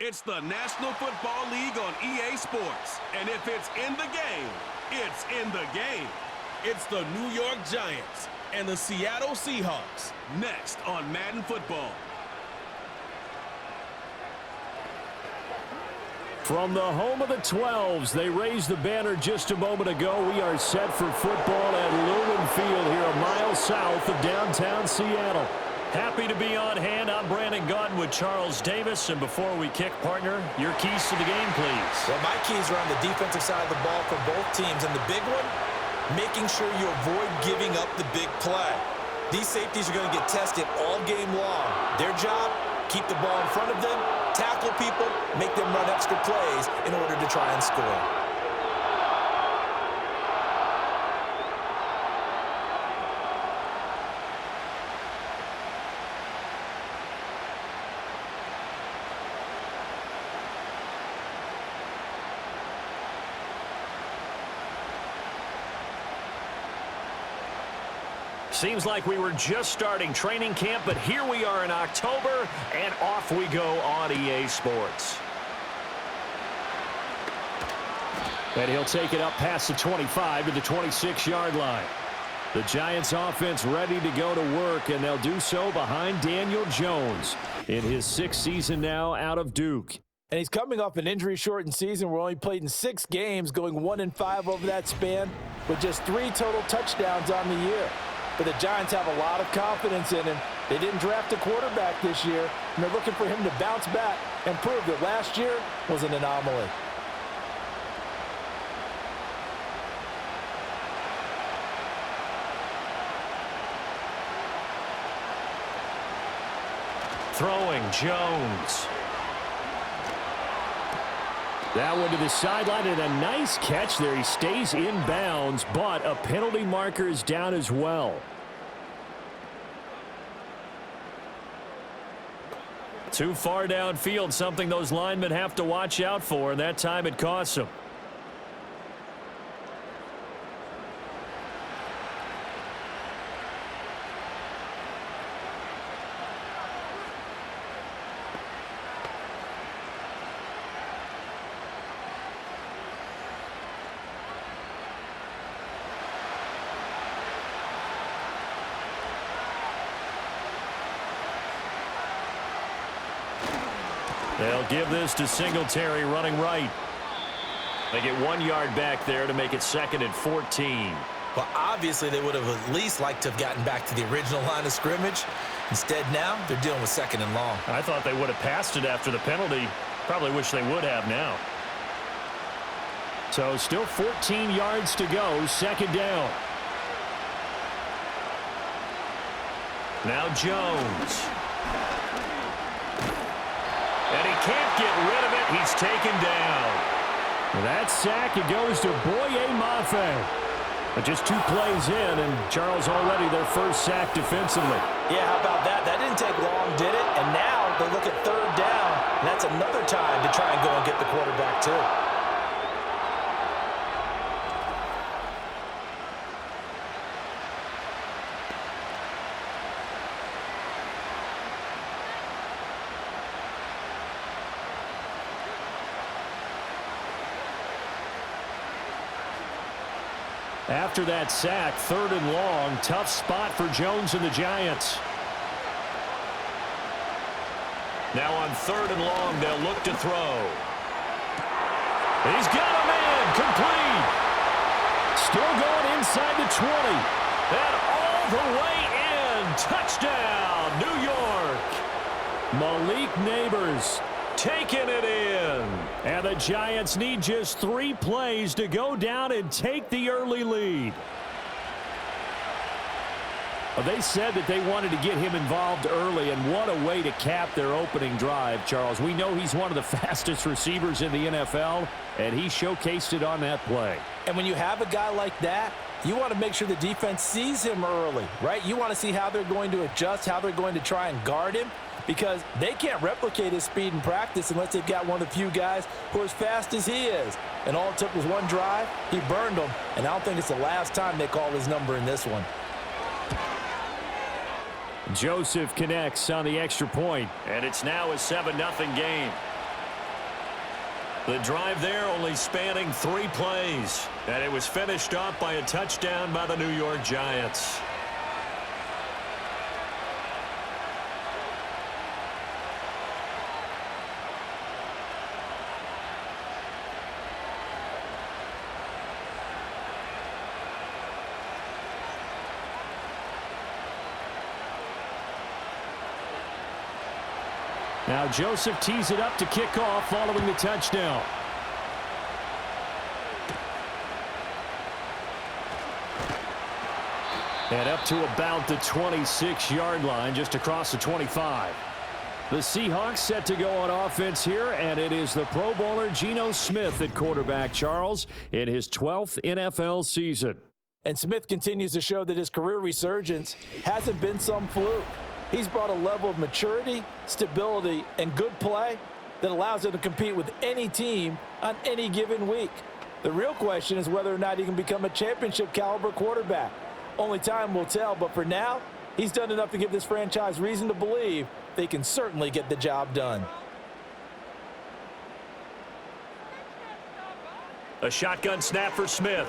It's the National Football League on EA Sports. And if it's in the game, it's in the game. It's the New York Giants and the Seattle Seahawks. Next on Madden Football. From the home of the 12s, they raised the banner just a moment ago. We are set for football at Lumen Field here a mile south of downtown Seattle. Happy to be on hand. I'm Brandon Gaudin with Charles Davis. And before we kick, partner, your keys to the game, please. Well, my keys are on the defensive side of the ball for both teams. And the big one, making sure you avoid giving up the big play. These safeties are going to get tested all game long. Their job, keep the ball in front of them, tackle people, make them run extra plays in order to try and score. Seems like we were just starting training camp, but here we are in October, and off we go on EA Sports. And he'll take it up past the 25 to the 26-yard line. The Giants offense ready to go to work, and they'll do so behind Daniel Jones in his 6th season now out of Duke. And he's coming off an injury-shortened season where he only played in 6 games, going 1-5 over that span, with just 3 total touchdowns on the year. But the Giants have a lot of confidence in him. They didn't draft a quarterback this year, and they're looking for him to bounce back and prove that last year was an anomaly. Throwing Jones. That one to the sideline, and a nice catch there. He stays in bounds, but a penalty marker is down as well. Too far downfield, something those linemen have to watch out for, and that time it costs them. They'll give this to Singletary running right. They get 1 yard back there to make it 2nd and 14. Well, obviously they would have at least liked to have gotten back to the original line of scrimmage. Instead now they're dealing with 2nd and long. I thought they would have passed it after the penalty. Probably wish they would have now. So still 14 yards to go, 2nd down. Now Jones. And he can't get rid of it. He's taken down. That sack, it goes to Boye Mafe. But just 2 plays in, and Charles already their first sack defensively. Yeah, how about that? That didn't take long, did it? And now they look at 3rd down, and that's another time to try and go and get the quarterback too. After that sack, 3rd and long, tough spot for Jones and the Giants. Now on 3rd and long, they'll look to throw. He's got him in, complete. Still going inside the 20. And all the way in, touchdown, New York. Malik Neighbors taking it in. And the Giants need just 3 plays to go down and take the early lead. Well, they said that they wanted to get him involved early, and what a way to cap their opening drive, Charles. We know he's one of the fastest receivers in the NFL, and he showcased it on that play. And when you have a guy like that, you want to make sure the defense sees him early, right? You want to see how they're going to adjust, how they're going to try and guard him, because they can't replicate his speed in practice unless they've got one of the few guys who are as fast as he is. And all it took was 1 drive. He burned them, and I don't think it's the last time they call his number in this one. Joseph connects on the extra point, and it's now a 7-0 game. The drive there only spanning 3 plays. And it was finished off by a touchdown by the New York Giants. Now Joseph tees it up to kick off following the touchdown. And up to about the 26-yard line, just across the 25. The Seahawks set to go on offense here, and it is the Pro Bowler Geno Smith at quarterback, Charles, in his 12th NFL season. And Smith continues to show that his career resurgence hasn't been some fluke. He's brought a level of maturity, stability, and good play that allows him to compete with any team on any given week. The real question is whether or not he can become a championship-caliber quarterback. Only time will tell, but for now, he's done enough to give this franchise reason to believe they can certainly get the job done. A shotgun snap for Smith.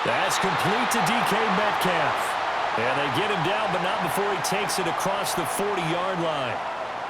That's complete to DK Metcalf. And they get him down, but not before he takes it across the 40-yard line.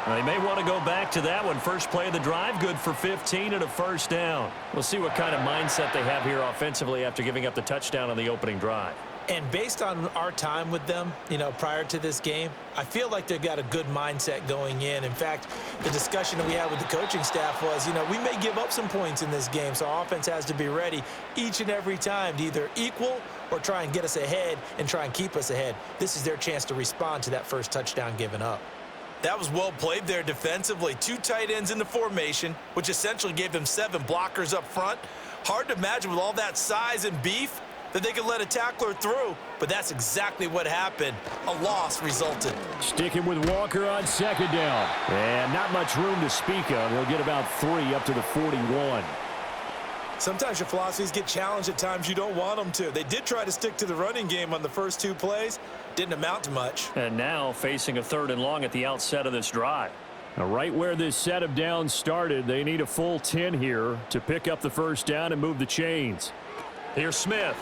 They may want to go back to that one. First play of the drive, good for 15 and a first down. We'll see what kind of mindset they have here offensively after giving up the touchdown on the opening drive. And based on our time with them, prior to this game, I feel like they've got a good mindset going in. In fact, the discussion that we had with the coaching staff was, we may give up some points in this game, so our offense has to be ready each and every time to either equal or try and get us ahead and try and keep us ahead. This is their chance to respond to that first touchdown given up. That was well played there defensively. 2 tight ends in the formation, which essentially gave them 7 blockers up front. Hard to imagine with all that size and beef that they could let a tackler through, but that's exactly what happened. A loss resulted. Sticking with Walker on second down. And not much room to speak of. He'll get about 3 up to the 41. Sometimes your philosophies get challenged at times you don't want them to. They did try to stick to the running game on the first 2 plays. Didn't amount to much. And now facing a 3rd and long at the outset of this drive. Now, right where this set of downs started, they need a full 10 here to pick up the first down and move the chains. Here's Smith.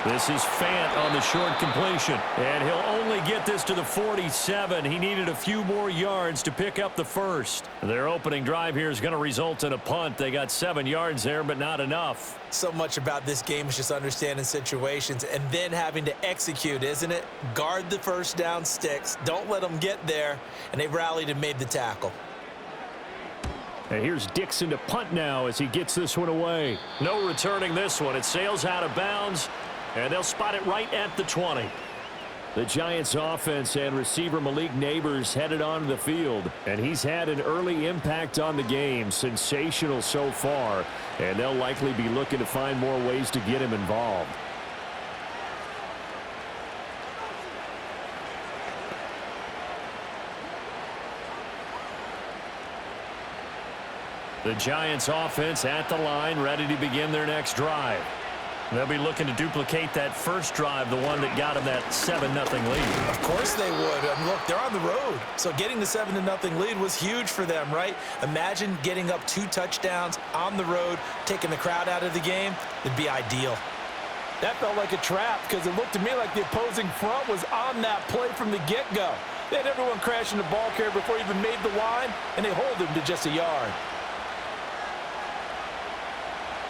This is Fant on the short completion. And he'll only get this to the 47. He needed a few more yards to pick up the first. Their opening drive here is going to result in a punt. They got 7 yards there, but not enough. So much about this game is just understanding situations and then having to execute, isn't it? Guard the first down sticks. Don't let them get there. And they rallied and made the tackle. And here's Dixon to punt now as he gets this one away. No returning this one. It sails out of bounds. And they'll spot it right at the 20. The Giants offense and receiver Malik Neighbors headed onto the field. And he's had an early impact on the game. Sensational so far. And they'll likely be looking to find more ways to get him involved. The Giants offense at the line, ready to begin their next drive. They'll be looking to duplicate that first drive, the one that got them that 7-0 lead. Of course they would. And look, they're on the road. So getting the 7-0 lead was huge for them, right? Imagine getting up 2 touchdowns on the road, taking the crowd out of the game. It'd be ideal. That felt like a trap because it looked to me like the opposing front was on that play from the get-go. They had everyone crashing the ball carrier before he even made the line, and they hold him to just a yard.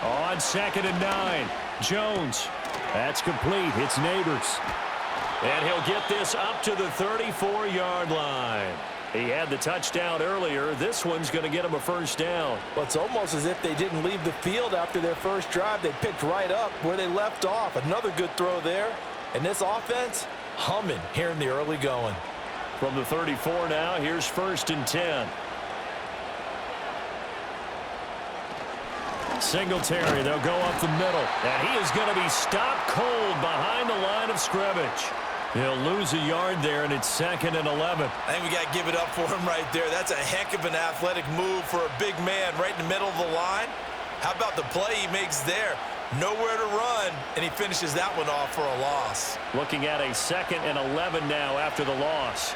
On 2nd and 9. Jones. That's complete. It's Neighbors. And he'll get this up to the 34-yard line. He had the touchdown earlier. This one's going to get him a first down. Well, it's almost as if they didn't leave the field after their first drive. They picked right up where they left off. Another good throw there. And this offense, humming here in the early going. From the 34 now, here's 1st and 10. Singletary, they'll go up the middle. And he is going to be stopped cold behind the line of scrimmage. He'll lose a yard there, and it's 2nd and 11. I think we got to give it up for him right there. That's a heck of an athletic move for a big man right in the middle of the line. How about the play he makes there? Nowhere to run, and he finishes that one off for a loss. Looking at a 2nd and 11 now after the loss.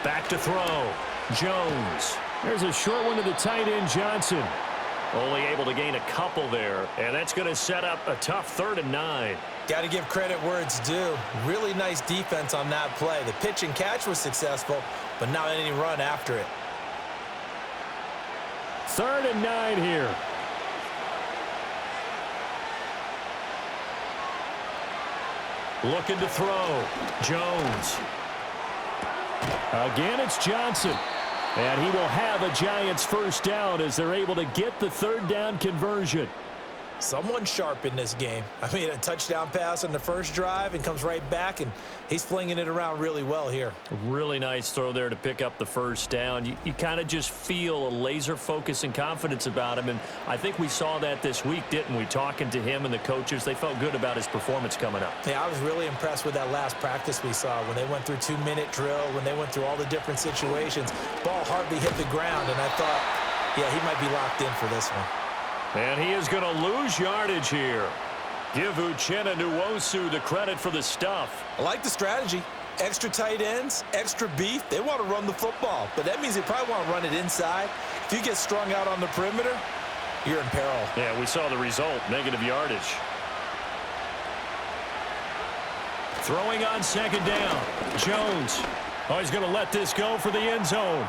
Back to throw. Jones. There's a short one to the tight end, Johnson. Only able to gain a couple there, and that's going to set up a tough 3rd and 9. Got to give credit where it's due. Really nice defense on that play. The pitch and catch was successful, but not any run after it. 3rd and 9 here. Looking to throw. Jones. Again, it's Johnson. And he will have a Giants 1st down as they're able to get the 3rd down conversion. Someone sharp in this game. I mean, a touchdown pass on the first drive and comes right back, and he's flinging it around really well here. Really nice throw there to pick up the 1st down. You kind of just feel a laser focus and confidence about him, and I think we saw that this week, didn't we? Talking to him and the coaches, they felt good about his performance coming up. Yeah, I was really impressed with that last practice we saw when they went through 2-minute drill, when they went through all the different situations. Ball hardly hit the ground, and I thought, yeah, he might be locked in for this one. And he is going to lose yardage here. Give Uchenna Nwosu the credit for the stuff. I like the strategy. Extra tight ends, extra beef. They want to run the football, but that means they probably want to run it inside. If you get strung out on the perimeter, you're in peril. Yeah, we saw the result, negative yardage. Throwing on 2nd down. Jones. Oh, he's going to let this go for the end zone.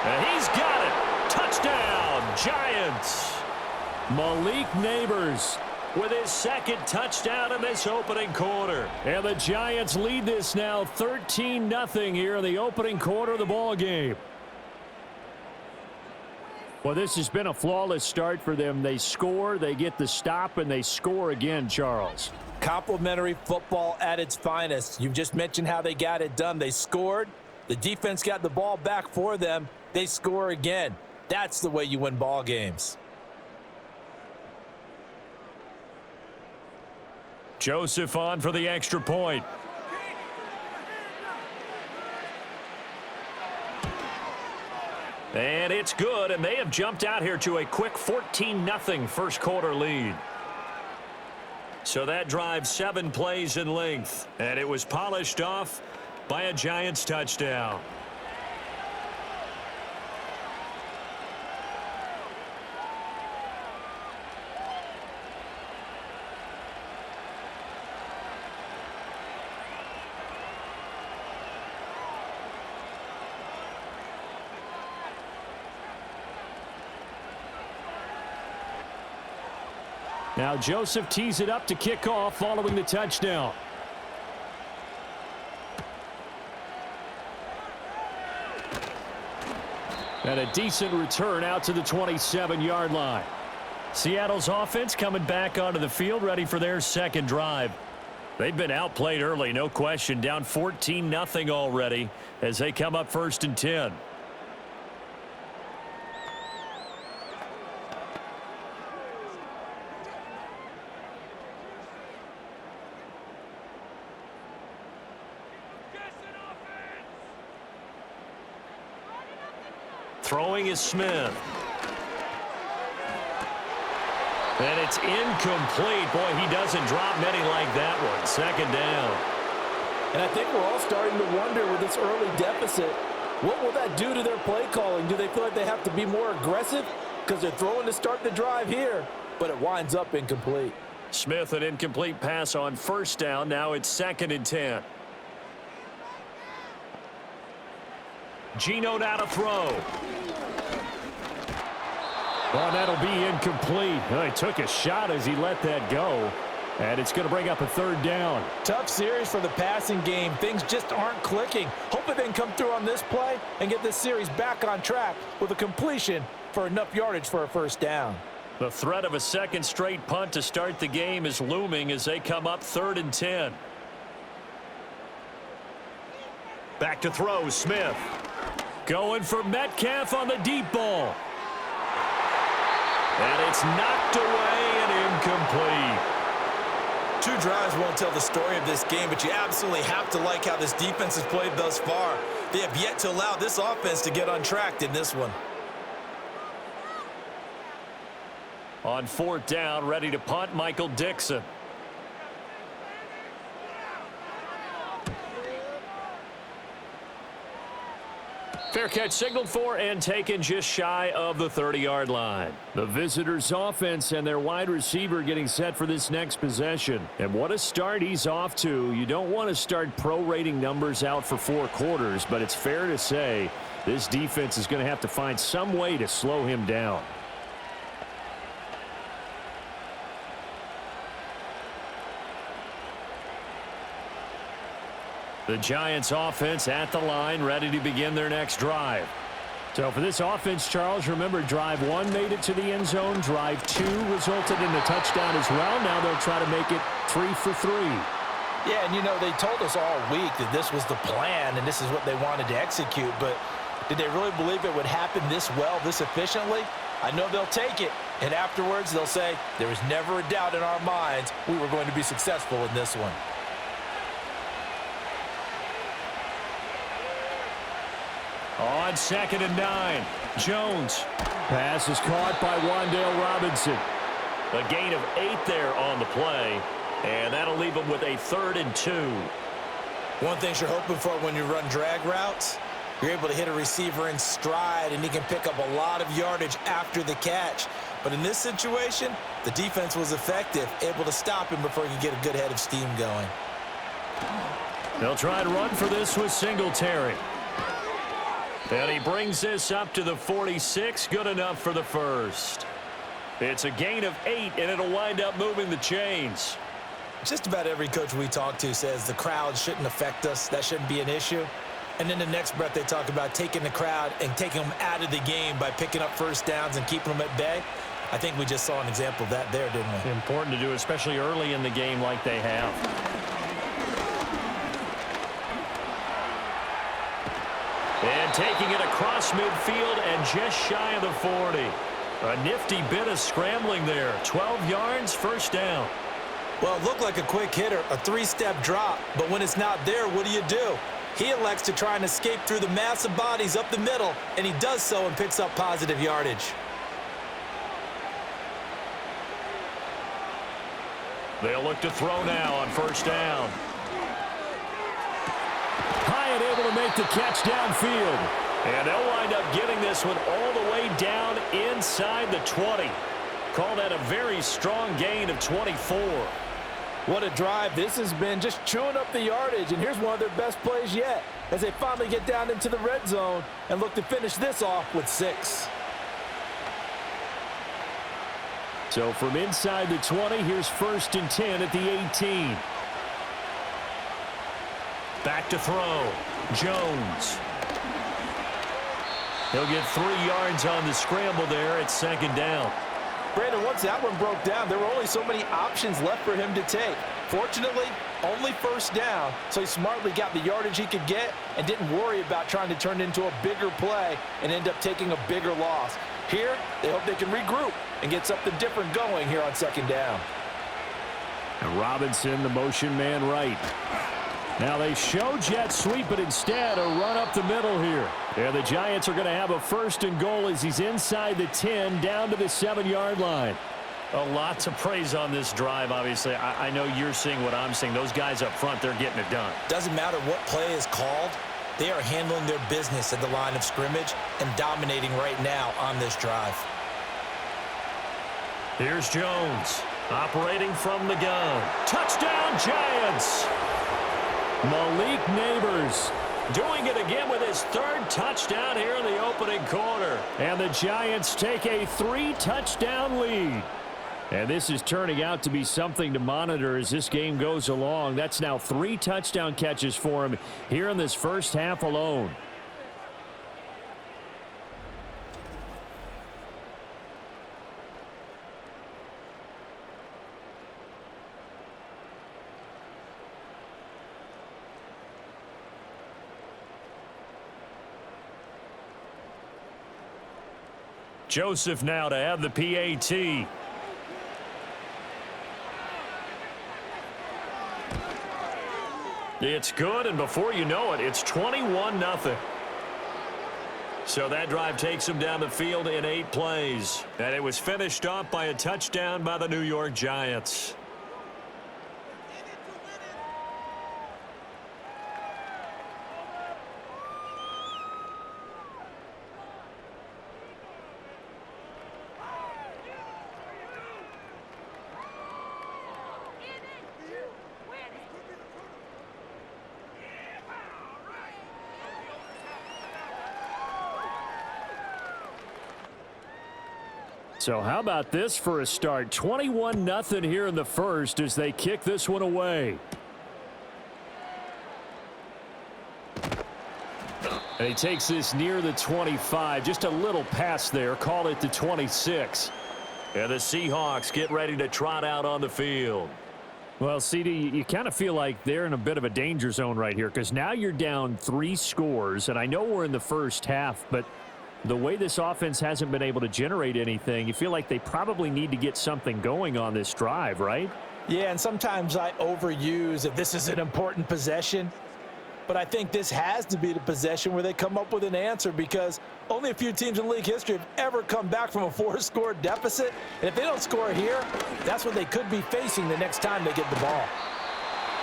And he's got it. Touchdown, Giants. Malik Neighbors with his 2nd touchdown in this opening quarter. And the Giants lead this now 13-0 here in the opening quarter of the ball game. Well, this has been a flawless start for them. They score, they get the stop, and they score again, Charles. Complimentary football at its finest. You've just mentioned how they got it done. They scored. The defense got the ball back for them. They score again. That's the way you win ball games. Joseph on for the extra point. And it's good, and they have jumped out here to a quick 14-0 first quarter lead. So that drive 7 plays in length, and it was polished off by a Giants touchdown. Now Joseph tees it up to kick off following the touchdown. And a decent return out to the 27-yard line. Seattle's offense coming back onto the field, ready for their 2nd drive. They've been outplayed early, no question. Down 14-0 already as they come up 1st and 10. Throwing is Smith. And it's incomplete. Boy, he doesn't drop many like that one. 2nd down. And I think we're all starting to wonder with this early deficit, what will that do to their play calling? Do they feel like they have to be more aggressive because they're throwing to start the drive here, but it winds up incomplete? Smith, an incomplete pass on 1st down. Now it's 2nd and 10. Geno now to throw. Well, that'll be incomplete. Well, he took a shot as he let that go. And it's going to bring up a 3rd down. Tough series for the passing game. Things just aren't clicking. Hoping they can come through on this play and get this series back on track with a completion for enough yardage for a 1st down. The threat of a 2nd straight punt to start the game is looming as they come up 3rd and 10. Back to throw, Smith. Going for Metcalf on the deep ball. And it's knocked away and incomplete. 2 drives won't tell the story of this game, but you absolutely have to like how this defense has played thus far. They have yet to allow this offense to get untracked in this one. On 4th down, ready to punt, Michael Dixon. Fair catch signaled for and taken just shy of the 30-yard line. The visitors' offense and their wide receiver getting set for this next possession. And what a start he's off to. You don't want to start prorating numbers out for 4 quarters, but it's fair to say this defense is going to have to find some way to slow him down. The Giants offense at the line, ready to begin their next drive. So for this offense, Charles, remember drive 1 made it to the end zone. Drive 2 resulted in a touchdown as well. Now they'll try to make it 3 for 3. Yeah, and you know, they told us all week that this was the plan and this is what they wanted to execute, but did they really believe it would happen this well, this efficiently? I know they'll take it, and afterwards they'll say, there was never a doubt in our minds we were going to be successful in this one. On 2nd and 9, Jones. Pass is caught by Wan'Dale Robinson. A gain of 8 there on the play, and that'll leave them with a 3rd and 2. One thing you're hoping for when you run drag routes, you're able to hit a receiver in stride, and he can pick up a lot of yardage after the catch. But in this situation, the defense was effective, able to stop him before he could get a good head of steam going. They'll try to run for this with Singletary. And he brings this up to the 46, good enough for the first. It's a gain of 8, and it'll wind up moving the chains. Just about every coach we talk to says the crowd shouldn't affect us. That shouldn't be an issue. And in the next breath, they talk about taking the crowd and taking them out of the game by picking up first downs and keeping them at bay. I think we just saw an example of that there, didn't we? Important to do, especially early in the game like they have. And taking it across midfield and just shy of the 40. A nifty bit of scrambling there. 12 yards, first down. Well, it looked like a quick hitter, a 3-step drop. But when it's not there, what do? He elects to try and escape through the mass of bodies up the middle, and he does so and picks up positive yardage. They'll look to throw now on first down. Hyatt able to make the catch downfield. And they'll wind up getting this one all the way down inside the 20. Call that a very strong gain of 24. What a drive this has been, just chewing up the yardage. And here's one of their best plays yet as they finally get down into the red zone and look to finish this off with 6. So from inside the 20, here's 1st and 10 at the 18. Back to throw. Jones. He'll get 3 yards on the scramble there at 2nd down. Brandon, once that one broke down, there were only so many options left for him to take. Fortunately, only first down, so he smartly got the yardage he could get and didn't worry about trying to turn it into a bigger play and end up taking a bigger loss. Here, they hope they can regroup and get something different going here on 2nd down. And Robinson, the motion man right. Now they show jet sweep, but instead a run up the middle here. And the Giants are going to have a 1st and goal as he's inside the 10 down to the 7-yard line. A lot to praise on this drive, obviously. I know you're seeing what I'm seeing. Those guys up front, they're getting it done. Doesn't matter what play is called. They are handling their business at the line of scrimmage and dominating right now on this drive. Here's Jones operating from the gun. Touchdown, Giants! Malik Neighbors doing it again with his 3rd touchdown here in the opening quarter. And the Giants take a 3-touchdown lead. And this is turning out to be something to monitor as this game goes along. That's now 3 touchdown catches for him here in this first half alone. Joseph now to have the PAT. It's good, and before you know it, it's 21-0. So that drive takes him down the field in 8 plays. And it was finished off by a touchdown by the New York Giants. So how about this for a start? 21-0 here in the first as they kick this one away. And he takes this near the 25. Just a little pass there. Call it the 26. And the Seahawks get ready to trot out on the field. Well, CD, you kind of feel like they're in a bit of a danger zone right here because now you're down 3 scores. And I know we're in the first half, but the way this offense hasn't been able to generate anything, you feel like they probably need to get something going on this drive, right? Yeah, and sometimes I overuse if this is an important possession. But I think this has to be the possession where they come up with an answer because only a few teams in league history have ever come back from a 4-score deficit. And if they don't score here, that's what they could be facing the next time they get the ball.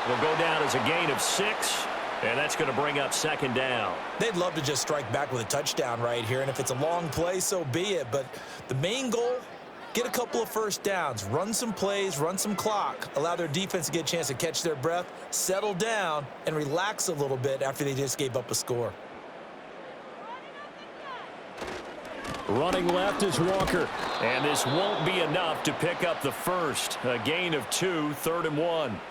It'll go down as a gain of 6, and that's going to bring up second down. They'd love to just strike back with a touchdown right here, and if it's a long play, so be it. But the main goal, get a couple of first downs, run some plays, run some clock, allow their defense to get a chance to catch their breath, settle down, and relax a little bit after they just gave up a score. Running left is Walker, and this won't be enough to pick up the first. A gain of 2, 3rd and 1.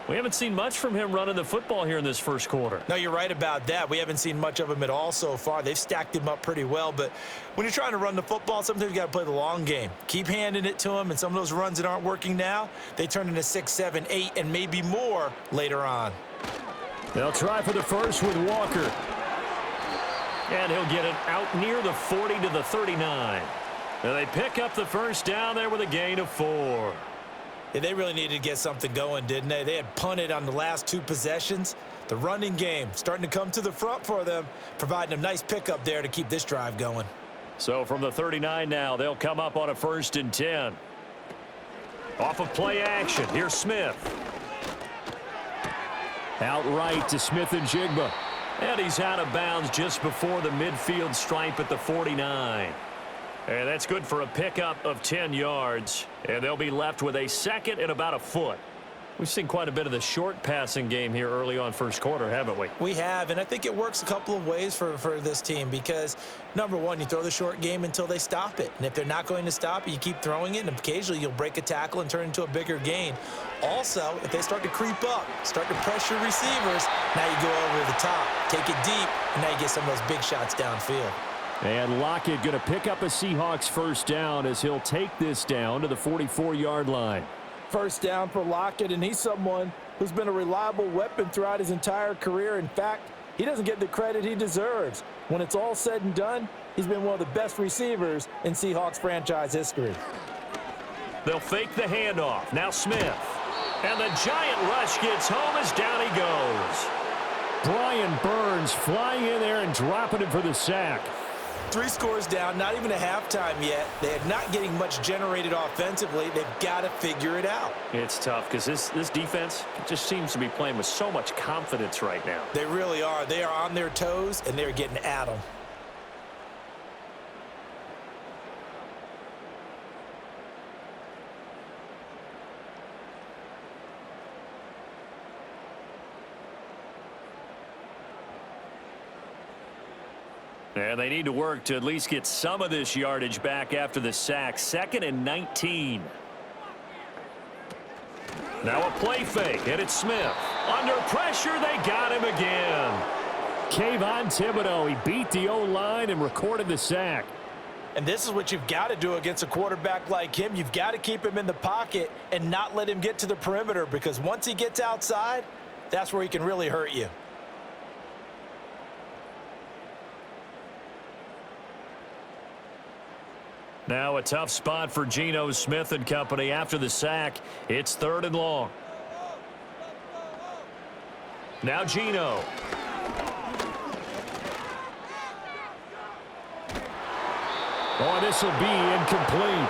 We haven't seen much from him running the football here in this first quarter. No, you're right about that. We haven't seen much of him at all so far. They've stacked him up pretty well, but when you're trying to run the football, sometimes you got to play the long game. Keep handing it to him, and some of those runs that aren't working now, they turn into 6, 7, 8, and maybe more later on. They'll try for the first with Walker. And he'll get it out near the 40 to the 39. And they pick up the first down there with a gain of 4. Yeah, they really needed to get something going, didn't they? They had punted on the last 2 possessions. The running game starting to come to the front for them, providing a nice pickup there to keep this drive going. So from the 39 now, they'll come up on a 1st and 10. Off of play action, here's Smith. Outright to Smith and Jigba. And he's out of bounds just before the midfield stripe at the 49. And that's good for a pickup of 10 yards. And they'll be left with a 2nd and about a foot. We've seen quite a bit of the short passing game here early on first quarter, haven't we? We have, and I think it works a couple of ways for this team because, number one, you throw the short game until they stop it. And if they're not going to stop it, you keep throwing it, and occasionally you'll break a tackle and turn into a bigger gain. Also, if they start to creep up, start to pressure receivers, now you go over the top, take it deep, and now you get some of those big shots downfield. And Lockett going to pick up a Seahawks first down as he'll take this down to the 44-yard line. First down for Lockett, and he's someone who's been a reliable weapon throughout his entire career. In fact, he doesn't get the credit he deserves. When it's all said and done, he's been one of the best receivers in Seahawks franchise history. They'll fake the handoff. Now Smith. And the giant rush gets home as down he goes. Brian Burns flying in there and dropping him for the sack. 3 scores down, not even a halftime yet. They are not getting much generated offensively. They've got to figure it out. It's tough because this defense just seems to be playing with so much confidence right now. They really are. They are on their toes, and they're getting at them. And they need to work to at least get some of this yardage back after the sack. 2nd and 19. Now a play fake, and it's Smith. Under pressure, they got him again. Kayvon Thibodeau, he beat the O-line and recorded the sack. And this is what you've got to do against a quarterback like him. You've got to keep him in the pocket and not let him get to the perimeter because once he gets outside, that's where he can really hurt you. Now a tough spot for Geno Smith and company after the sack. It's 3rd and long. Now Geno. Oh, this will be incomplete.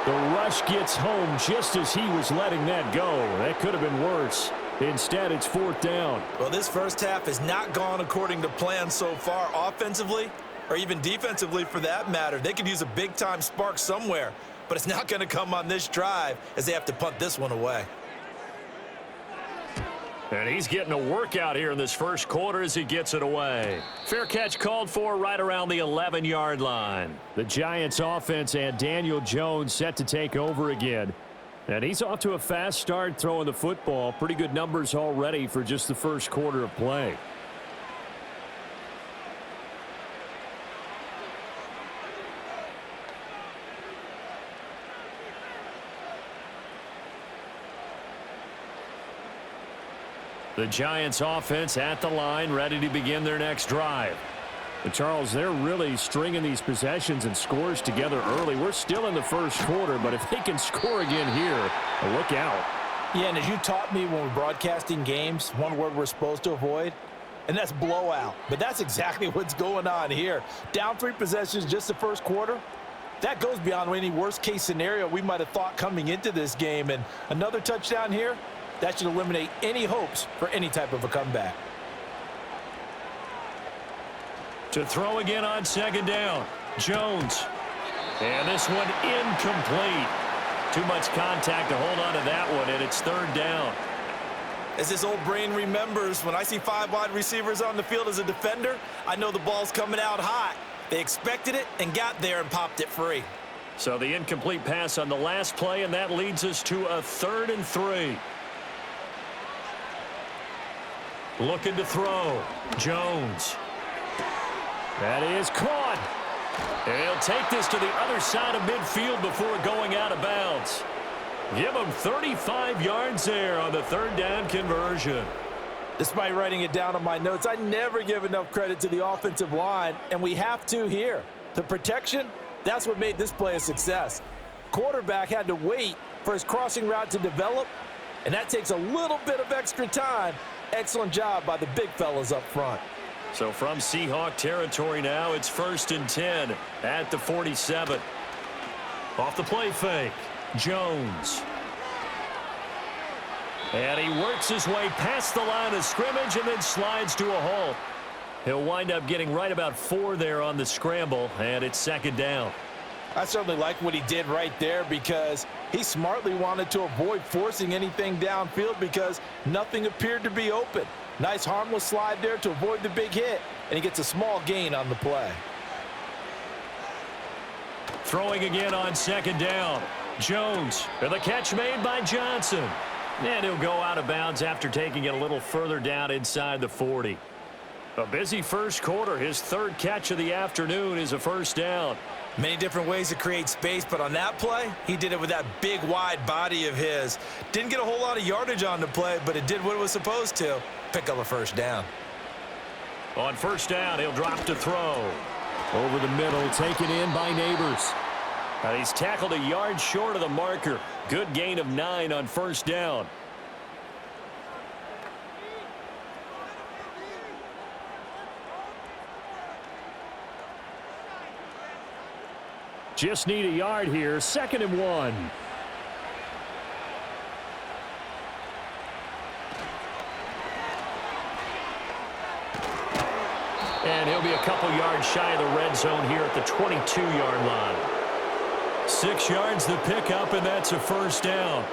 The rush gets home just as he was letting that go. That could have been worse. Instead, it's 4th down. Well, this first half has not gone according to plan so far offensively or even defensively for that matter. They could use a big-time spark somewhere, but it's not going to come on this drive as they have to punt this one away. And he's getting a workout here in this first quarter as he gets it away. Fair catch called for right around the 11-yard line. The Giants offense and Daniel Jones set to take over again. And he's off to a fast start throwing the football. Pretty good numbers already for just the first quarter of play. The Giants offense at the line, ready to begin their next drive. But Charles, they're really stringing these possessions and scores together early. We're still in the first quarter, but if they can score again here, look out. Yeah, and as you taught me when we're broadcasting games, one word we're supposed to avoid, and that's blowout. But that's exactly what's going on here. Down 3 possessions just the first quarter. That goes beyond any worst-case scenario we might have thought coming into this game. And another touchdown here, that should eliminate any hopes for any type of a comeback. To throw again on second down, Jones. And this one incomplete. Too much contact to hold on to that one, and it's third down. As this old brain remembers, when I see 5 wide receivers on the field as a defender, I know the ball's coming out hot. They expected it and got there and popped it free. So the incomplete pass on the last play, and that leads us to a 3rd and 3. Looking to throw. Jones. That is caught. And he'll take this to the other side of midfield before going out of bounds. Give him 35 yards there on the 3rd down conversion. Despite writing it down on my notes, I never give enough credit to the offensive line, and we have to here. The protection, that's what made this play a success. Quarterback had to wait for his crossing route to develop, and that takes a little bit of extra time. Excellent job by the big fellas up front. So from Seahawk territory now, it's 1st and 10 at the 47. Off the play fake, Jones. And he works his way past the line of scrimmage and then slides to a halt. He'll wind up getting right about 4 there on the scramble, and it's 2nd down. I certainly like what he did right there because he smartly wanted to avoid forcing anything downfield because nothing appeared to be open. Nice harmless slide there to avoid the big hit, and he gets a small gain on the play. Throwing again on 2nd down. Jones, and the catch made by Johnson. And he'll go out of bounds after taking it a little further down inside the 40. A busy first quarter. His 3rd catch of the afternoon is a 1st down. Many different ways to create space, but on that play, he did it with that big, wide body of his. Didn't get a whole lot of yardage on the play, but it did what it was supposed to. Pick up a 1st down. On 1st down, he'll drop to throw. Over the middle, taken in by Neighbors. He's tackled a yard short of the marker. Good gain of 9 on 1st down. Just need a yard here. 2nd and 1. And he'll be a couple yards shy of the red zone here at the 22-yard line. 6 yards the pickup, and that's a 1st down.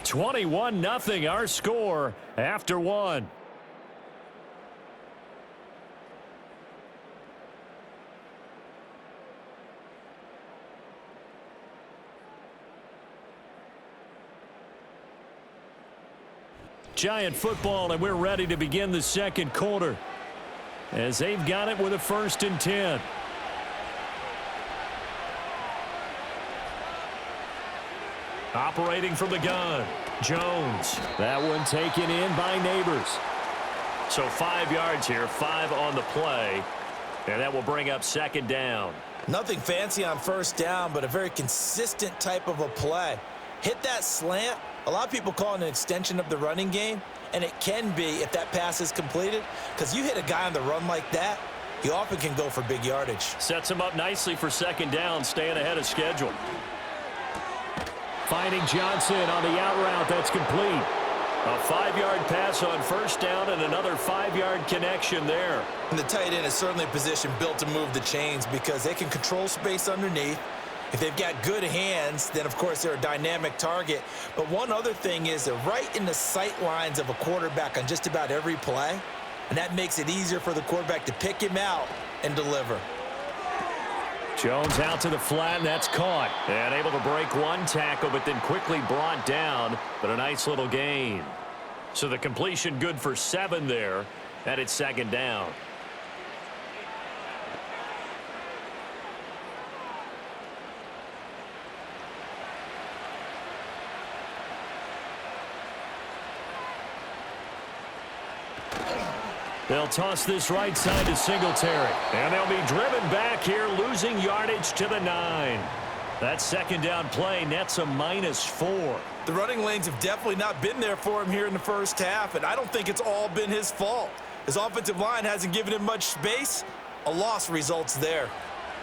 (21-0) our score after 1. Giant football, and we're ready to begin the 2nd quarter as they've got it with a 1st and 10. Operating from the gun, Jones. That one taken in by Neighbors. So 5 yards here, 5 on the play, and that will bring up 2nd down. Nothing fancy on 1st down, but a very consistent type of a play. Hit that slant. A lot of people call it an extension of the running game, and it can be if that pass is completed, because you hit a guy on the run like that, he often can go for big yardage. Sets him up nicely for 2nd down, staying ahead of schedule. Finding Johnson on the out route. That's complete. A 5-yard pass on first down and another 5-yard connection there. And the tight end is certainly a position built to move the chains because they can control space underneath. If they've got good hands, then, of course, they're a dynamic target. But one other thing is they're right in the sight lines of a quarterback on just about every play, and that makes it easier for the quarterback to pick him out and deliver. Jones out to the flat, and that's caught. And able to break one tackle, but then quickly brought down. But a nice little gain. So the completion good for 7 there, and it's second down. They'll toss this right side to Singletary. And they'll be driven back here, losing yardage to the 9. That second down play nets a -4. The running lanes have definitely not been there for him here in the first half, and I don't think it's all been his fault. His offensive line hasn't given him much space. A loss results there.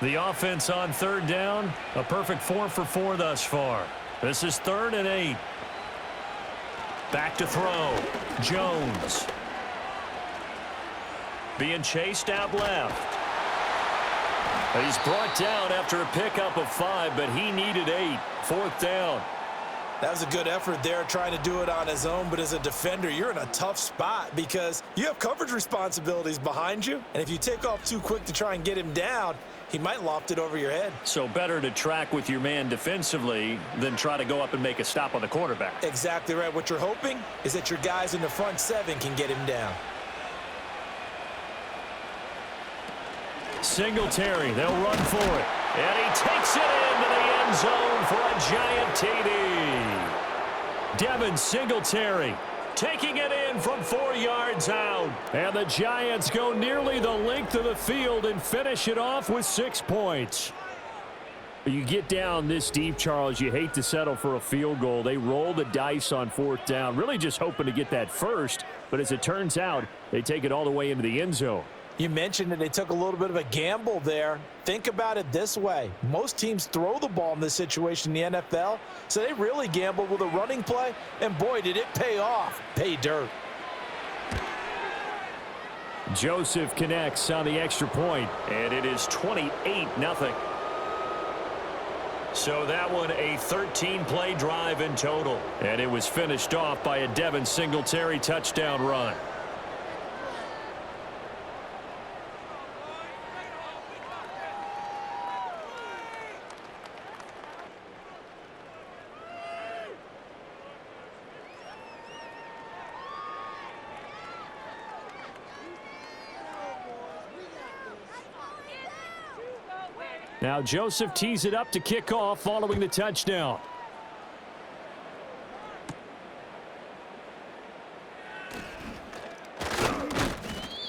The offense on third down, a perfect 4 for 4 thus far. This is 3rd and 8. Back to throw. Jones. Being chased out left. He's brought down after a pickup of 5, but he needed 8. 4th down. That was a good effort there, trying to do it on his own. But as a defender, you're in a tough spot because you have coverage responsibilities behind you. And if you take off too quick to try and get him down, he might loft it over your head. So better to track with your man defensively than try to go up and make a stop on the quarterback. Exactly right. What you're hoping is that your guys in the front 7 can get him down. Singletary, they'll run for it. And he takes it into the end zone for a giant TD. Devin Singletary taking it in from 4 yards out. And the Giants go nearly the length of the field and finish it off with 6 points. You get down this deep, Charles, you hate to settle for a field goal. They roll the dice on 4th down, really just hoping to get that first. But as it turns out, they take it all the way into the end zone. You mentioned that they took a little bit of a gamble there. Think about it this way. Most teams throw the ball in this situation in the NFL, so they really gambled with a running play, and boy, did it pay off. Pay dirt. Joseph connects on the extra point, and it is 28-0. So that one a 13-play drive in total, and it was finished off by a Devin Singletary touchdown run. Now Joseph tees it up to kick off following the touchdown.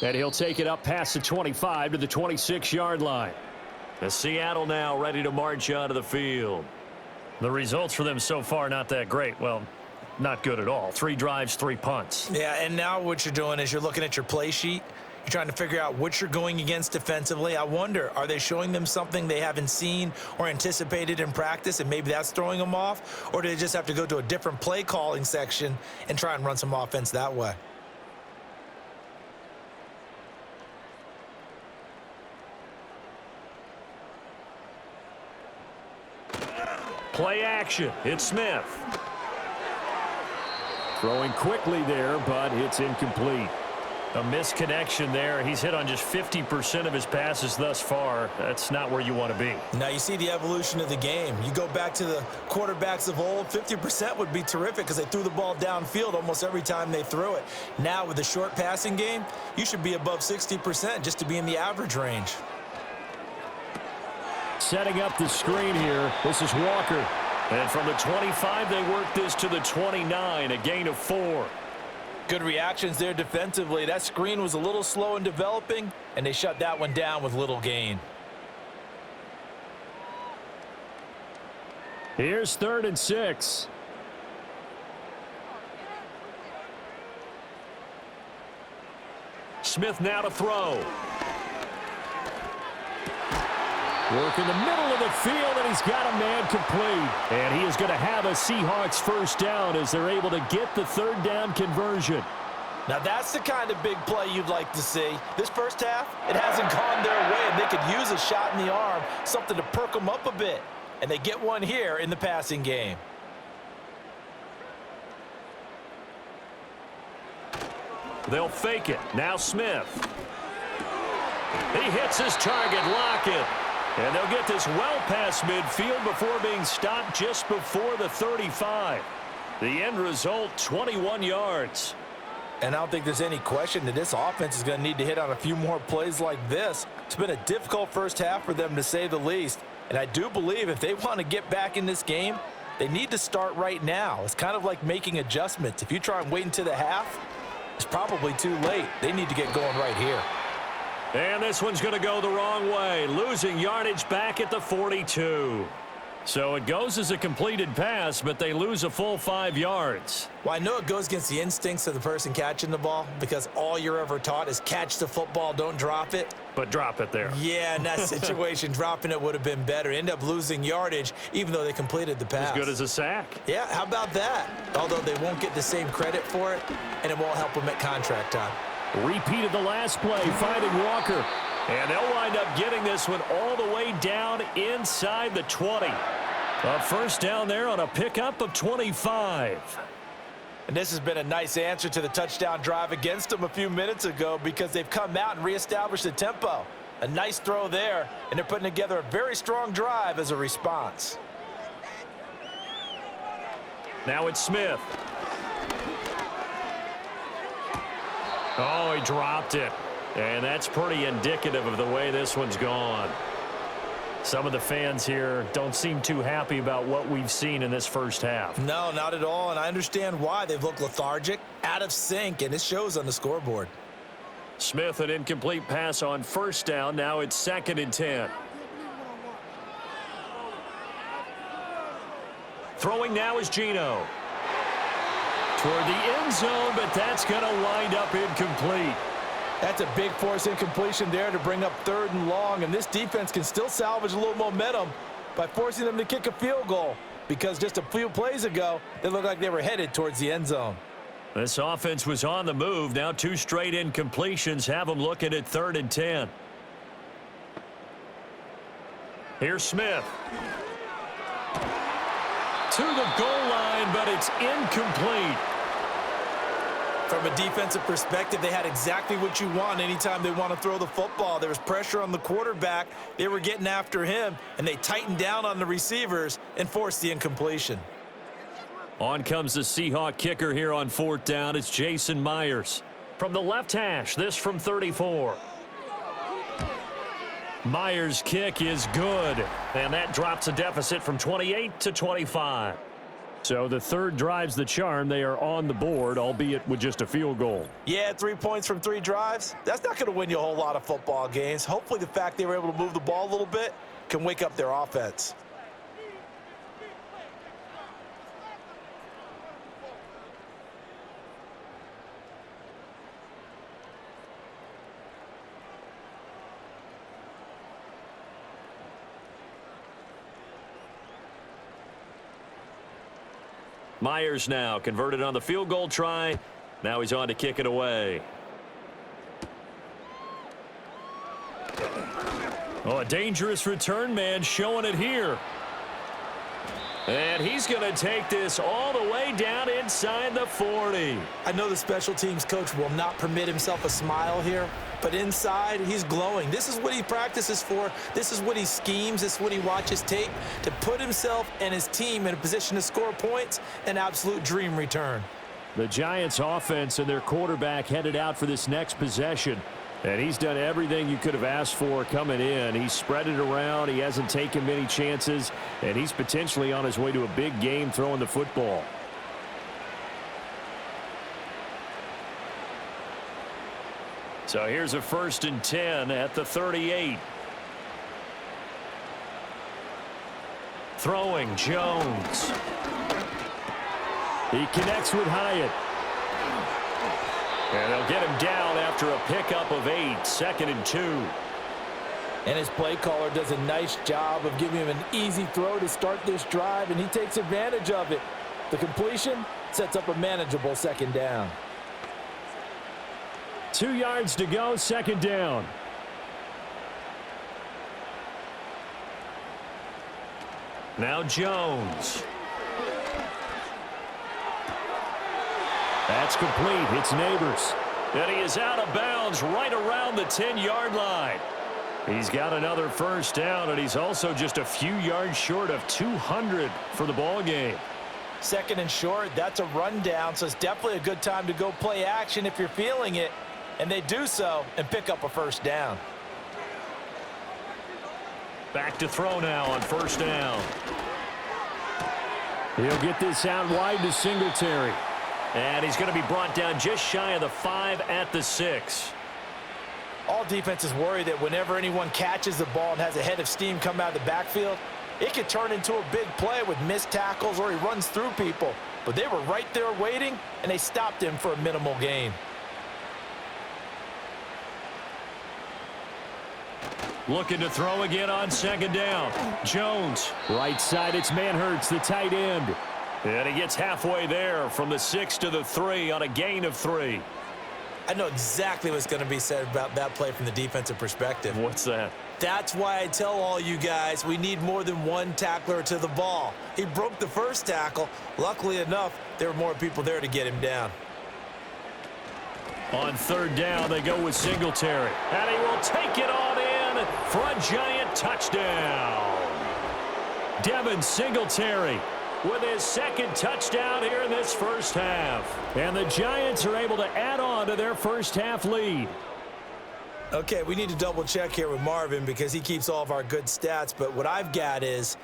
And he'll take it up past the 25 to the 26-yard line. The Seattle now ready to march onto the field. The results for them so far not that great. Well, not good at all. 3 drives, 3 punts. Yeah, and now what you're doing is you're looking at your play sheet. You're trying to figure out what you're going against defensively. I wonder, are they showing them something they haven't seen or anticipated in practice, and maybe that's throwing them off? Or do they just have to go to a different play calling section and try and run some offense that way? Play action. It's Smith. Throwing quickly there, but it's incomplete. A misconnection there. He's hit on just 50% of his passes thus far. That's not where you want to be. Now you see the evolution of the game. You go back to the quarterbacks of old, 50% would be terrific because they threw the ball downfield almost every time they threw it. Now with the short passing game, you should be above 60% just to be in the average range. Setting up the screen here. This is Walker. And from the 25, they work this to the 29, a gain of 4. Good reactions there defensively. That screen was a little slow in developing, and they shut that one down with little gain. Here's 3rd and 6. Smith now to throw. Working the middle of the field, and he's got a man complete. And he is going to have a Seahawks first down as they're able to get the third down conversion. Now that's the kind of big play you'd like to see. This first half, it hasn't gone their way, and they could use a shot in the arm, something to perk them up a bit. And they get one here in the passing game. They'll fake it. Now Smith. He hits his target, Lockett. And they'll get this well past midfield before being stopped just before the 35. The end result, 21 yards. And I don't think there's any question that this offense is going to need to hit on a few more plays like this. It's been a difficult first half for them, to say the least. And I do believe if they want to get back in this game, they need to start right now. It's kind of like making adjustments. If you try and wait until the half, it's probably too late. They need to get going right here. And this one's going to go the wrong way, losing yardage back at the 42. So it goes as a completed pass, but they lose a full 5 yards. Well, I know it goes against the instincts of the person catching the ball because all you're ever taught is catch the football, don't drop it. But drop it there. Yeah, in that situation, dropping it would have been better. End up losing yardage, even though they completed the pass. As good as a sack. Yeah, how about that? Although they won't get the same credit for it, and it won't help them at contract time. Repeated the last play, finding Walker. And they'll wind up getting this one all the way down inside the 20. A first down there on a pickup of 25. And this has been a nice answer to the touchdown drive against them a few minutes ago because they've come out and reestablished the tempo. A nice throw there, and they're putting together a very strong drive as a response. Now it's Smith. Oh, he dropped it. And that's pretty indicative of the way this one's gone. Some of the fans here don't seem too happy about what we've seen in this first half. No, not at all, and I understand why. They've looked lethargic, out of sync, and it shows on the scoreboard. Smith, an incomplete pass on first down. Now it's 2nd and 10. Throwing now is Geno. Toward the end zone, but that's going to wind up incomplete. That's a big force incompletion there to bring up 3rd and long, and this defense can still salvage a little momentum by forcing them to kick a field goal because just a few plays ago, they looked like they were headed towards the end zone. This offense was on the move. Now 2 straight incompletions have them looking at 3rd and 10. Here's Smith. To the goal line, but it's incomplete. From a defensive perspective, they had exactly what you want anytime they want to throw the football. There was pressure on the quarterback. They were getting after him, and they tightened down on the receivers and forced the incompletion. On comes the Seahawk kicker here on 4th down. It's Jason Myers. From the left hash, this from 34. Myers' kick is good, and that drops a deficit from 28 to 25. So the third drive's the charm. They are on the board, albeit with just a field goal. Yeah, 3 points from 3 drives. That's not going to win you a whole lot of football games. Hopefully the fact they were able to move the ball a little bit can wake up their offense. Myers now converted on the field goal try. Now he's on to kick it away. Oh, a dangerous return man showing it here. And he's going to take this all the way down inside the 40. I know the special teams coach will not permit himself a smile here, but inside, he's glowing. This is what he practices for. This is what he schemes. This is what he watches tape to put himself and his team in a position to score points. An absolute dream return. The Giants offense and their quarterback headed out for this next possession. And he's done everything you could have asked for coming in. He's spread it around. He hasn't taken many chances. And he's potentially on his way to a big game throwing the football. So here's a 1st and 10 at the 38. Throwing Jones. He connects with Hyatt. And they'll get him down after a pickup of 8, 2nd and 2. And his play caller does a nice job of giving him an easy throw to start this drive, and he takes advantage of it. The completion sets up a manageable second down. 2 yards to go, second down. Now Jones. That's complete. It's Neighbors. And he is out of bounds right around the 10-yard line. He's got another first down, and he's also just a few yards short of 200 for the ball game. Second and short, that's a rundown, so it's definitely a good time to go play action if you're feeling it. And they do so and pick up a first down. Back to throw now on first down. He'll get this out wide to Singletary. And he's going to be brought down just shy of the 5 at the 6. All defenses worry that whenever anyone catches the ball and has a head of steam come out of the backfield, it could turn into a big play with missed tackles or he runs through people. But they were right there waiting, and they stopped him for a minimal gain. Looking to throw again on second down. Jones. Right side, it's Manhertz, the tight end. And he gets halfway there from the 6 to the 3 on a gain of 3. I know exactly what's going to be said about that play from the defensive perspective. What's that? That's why I tell all you guys we need more than one tackler to the ball. He broke the first tackle. Luckily enough, there were more people there to get him down. On third down, they go with Singletary. And he will take it on in for a giant touchdown. Devin Singletary with his second touchdown here in this first half. And the Giants are able to add on to their first half lead. Okay, we need to double check here with Marvin because he keeps all of our good stats. But what I've got is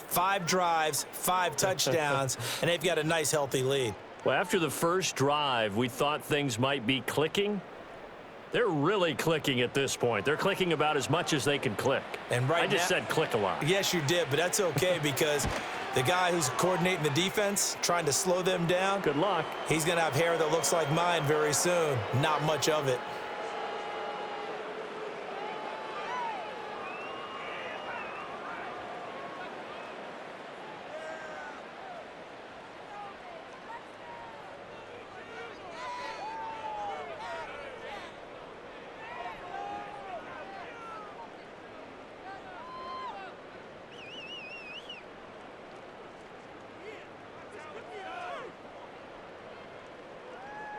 5 drives, 5 touchdowns, and they've got a nice, healthy lead. Well, after the first drive, we thought things might be clicking. They're really clicking at this point. They're clicking about as much as they can click. And right I just now, said click a lot. Yes, you did, but that's okay because the guy who's coordinating the defense, trying to slow them down, Good luck. he's going to have hair that looks like mine very soon. Not much of it.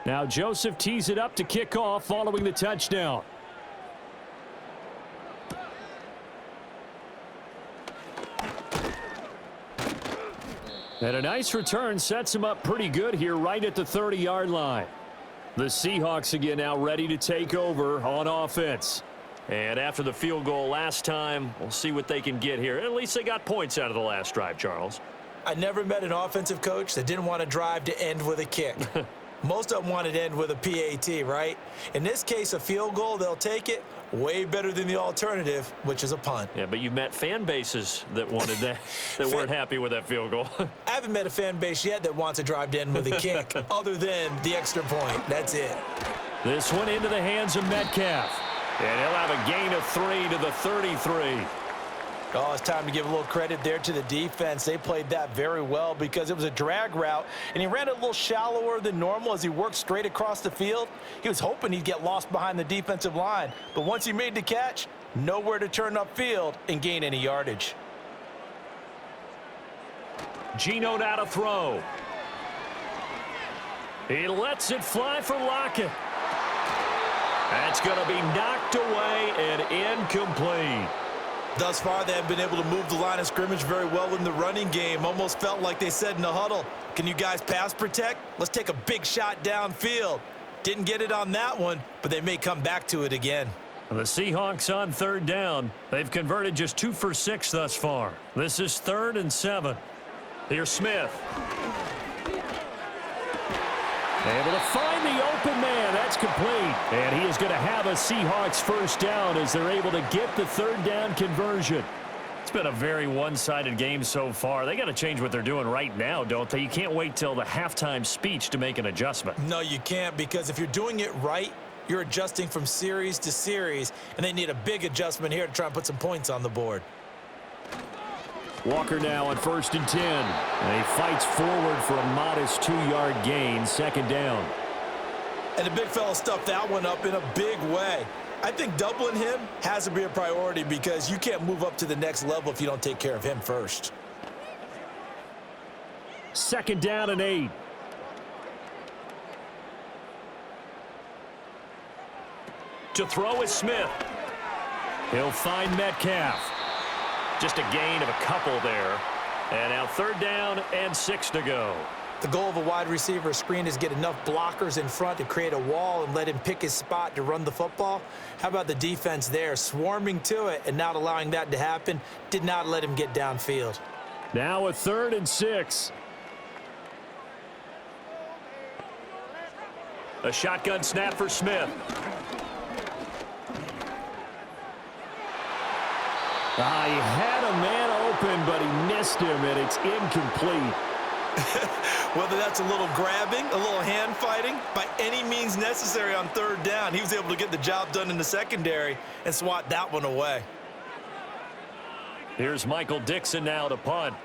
Now Joseph tees it up to kick off following the touchdown. And a nice return sets him up pretty good here right at the 30-yard line. The Seahawks again now ready to take over on offense. And after the field goal last time, we'll see what they can get here. At least they got points out of the last drive, Charles. I never met an offensive coach that didn't want to drive to end with a kick. Most of them wanted to end with a PAT, right? In this case, a field goal, they'll take it. Way better than the alternative, which is a punt. Yeah, but you've met fan bases that wanted that, that weren't happy with that field goal. I haven't met a fan base yet that wants to drive to end with a kick, other than the extra point. That's it. This one into the hands of Metcalf. And he'll have a gain of 3 to the 33. Oh, it's time to give a little credit there to the defense. They played that very well because it was a drag route, and he ran it a little shallower than normal as he worked straight across the field. He was hoping he'd get lost behind the defensive line, but once he made the catch, nowhere to turn upfield and gain any yardage. Geno now to throw. He lets it fly for Lockett. That's going to be knocked away and incomplete. Thus far, they have been able to move the line of scrimmage very well in the running game. Almost felt like they said in the huddle, can you guys pass protect? Let's take a big shot downfield. Didn't get it on that one, but they may come back to it again. The Seahawks on third down. They've converted just 2 for 6 thus far. This is 3rd and 7. Here's Smith. Able to find the open man. That's complete. And he is going to have a Seahawks first down as they're able to get the third down conversion. It's been a very one-sided game so far. They got to change what they're doing right now, don't they? You can't wait till the halftime speech to make an adjustment. No, you can't, because if you're doing it right, You're adjusting from series to series, and they need a big adjustment here to try and put some points on the board. Walker now on 1st and 10. And he fights forward for a modest 2-yard gain, 2nd down. And the big fella stuffed that one up in a big way. I think doubling him has to be a priority because you can't move up to the next level if you don't take care of him first. 2nd down and 8. To throw is Smith. He'll find Metcalf. Just a gain of a couple there. And now 3rd down and 6 to go. The goal of a wide receiver screen is get enough blockers in front to create a wall and let him pick his spot to run the football. How about the defense there, swarming to it and not allowing that to happen? Did not let him get downfield. Now a 3rd and 6. A shotgun snap for Smith. He had a man open, but he missed him, and it's incomplete. Whether that's a little grabbing, a little hand fighting, by any means necessary on 3rd down, he was able to get the job done in the secondary and swat that one away. Here's Michael Dixon now to punt.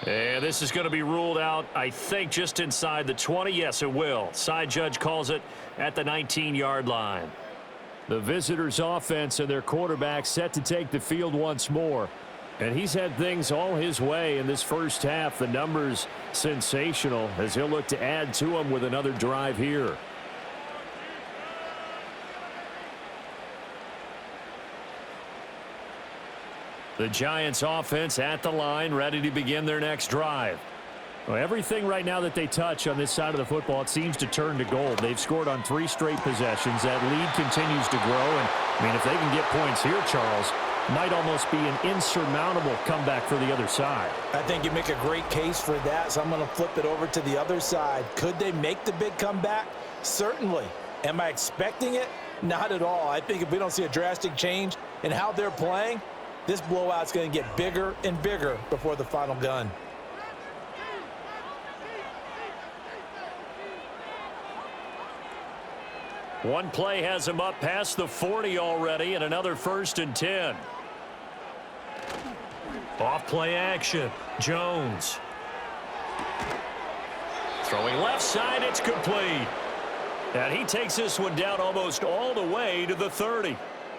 And this is going to be ruled out, I think, just inside the 20. Yes, it will. Side judge calls it at the 19-yard line. The visitors' offense and their quarterback set to take the field once more. And he's had things all his way in this first half. The numbers sensational as he'll look to add to them with another drive here. The Giants offense at the line, ready to begin their next drive. Well, everything right now that they touch on this side of the football, it seems to turn to gold. They've scored on 3 straight possessions. That lead continues to grow. And, I mean, if they can get points here, Charles, might almost be an insurmountable comeback for the other side. I think you make a great case for that, so I'm going to flip it over to the other side. Could they make the big comeback? Certainly. Am I expecting it? Not at all. I think if we don't see a drastic change in how they're playing, this blowout's going to get bigger and bigger before the final gun. One play has him up past the 40 already, and another 1st and 10. Off play action. Jones. Throwing left side, it's complete. And he takes this one down almost all the way to the 30.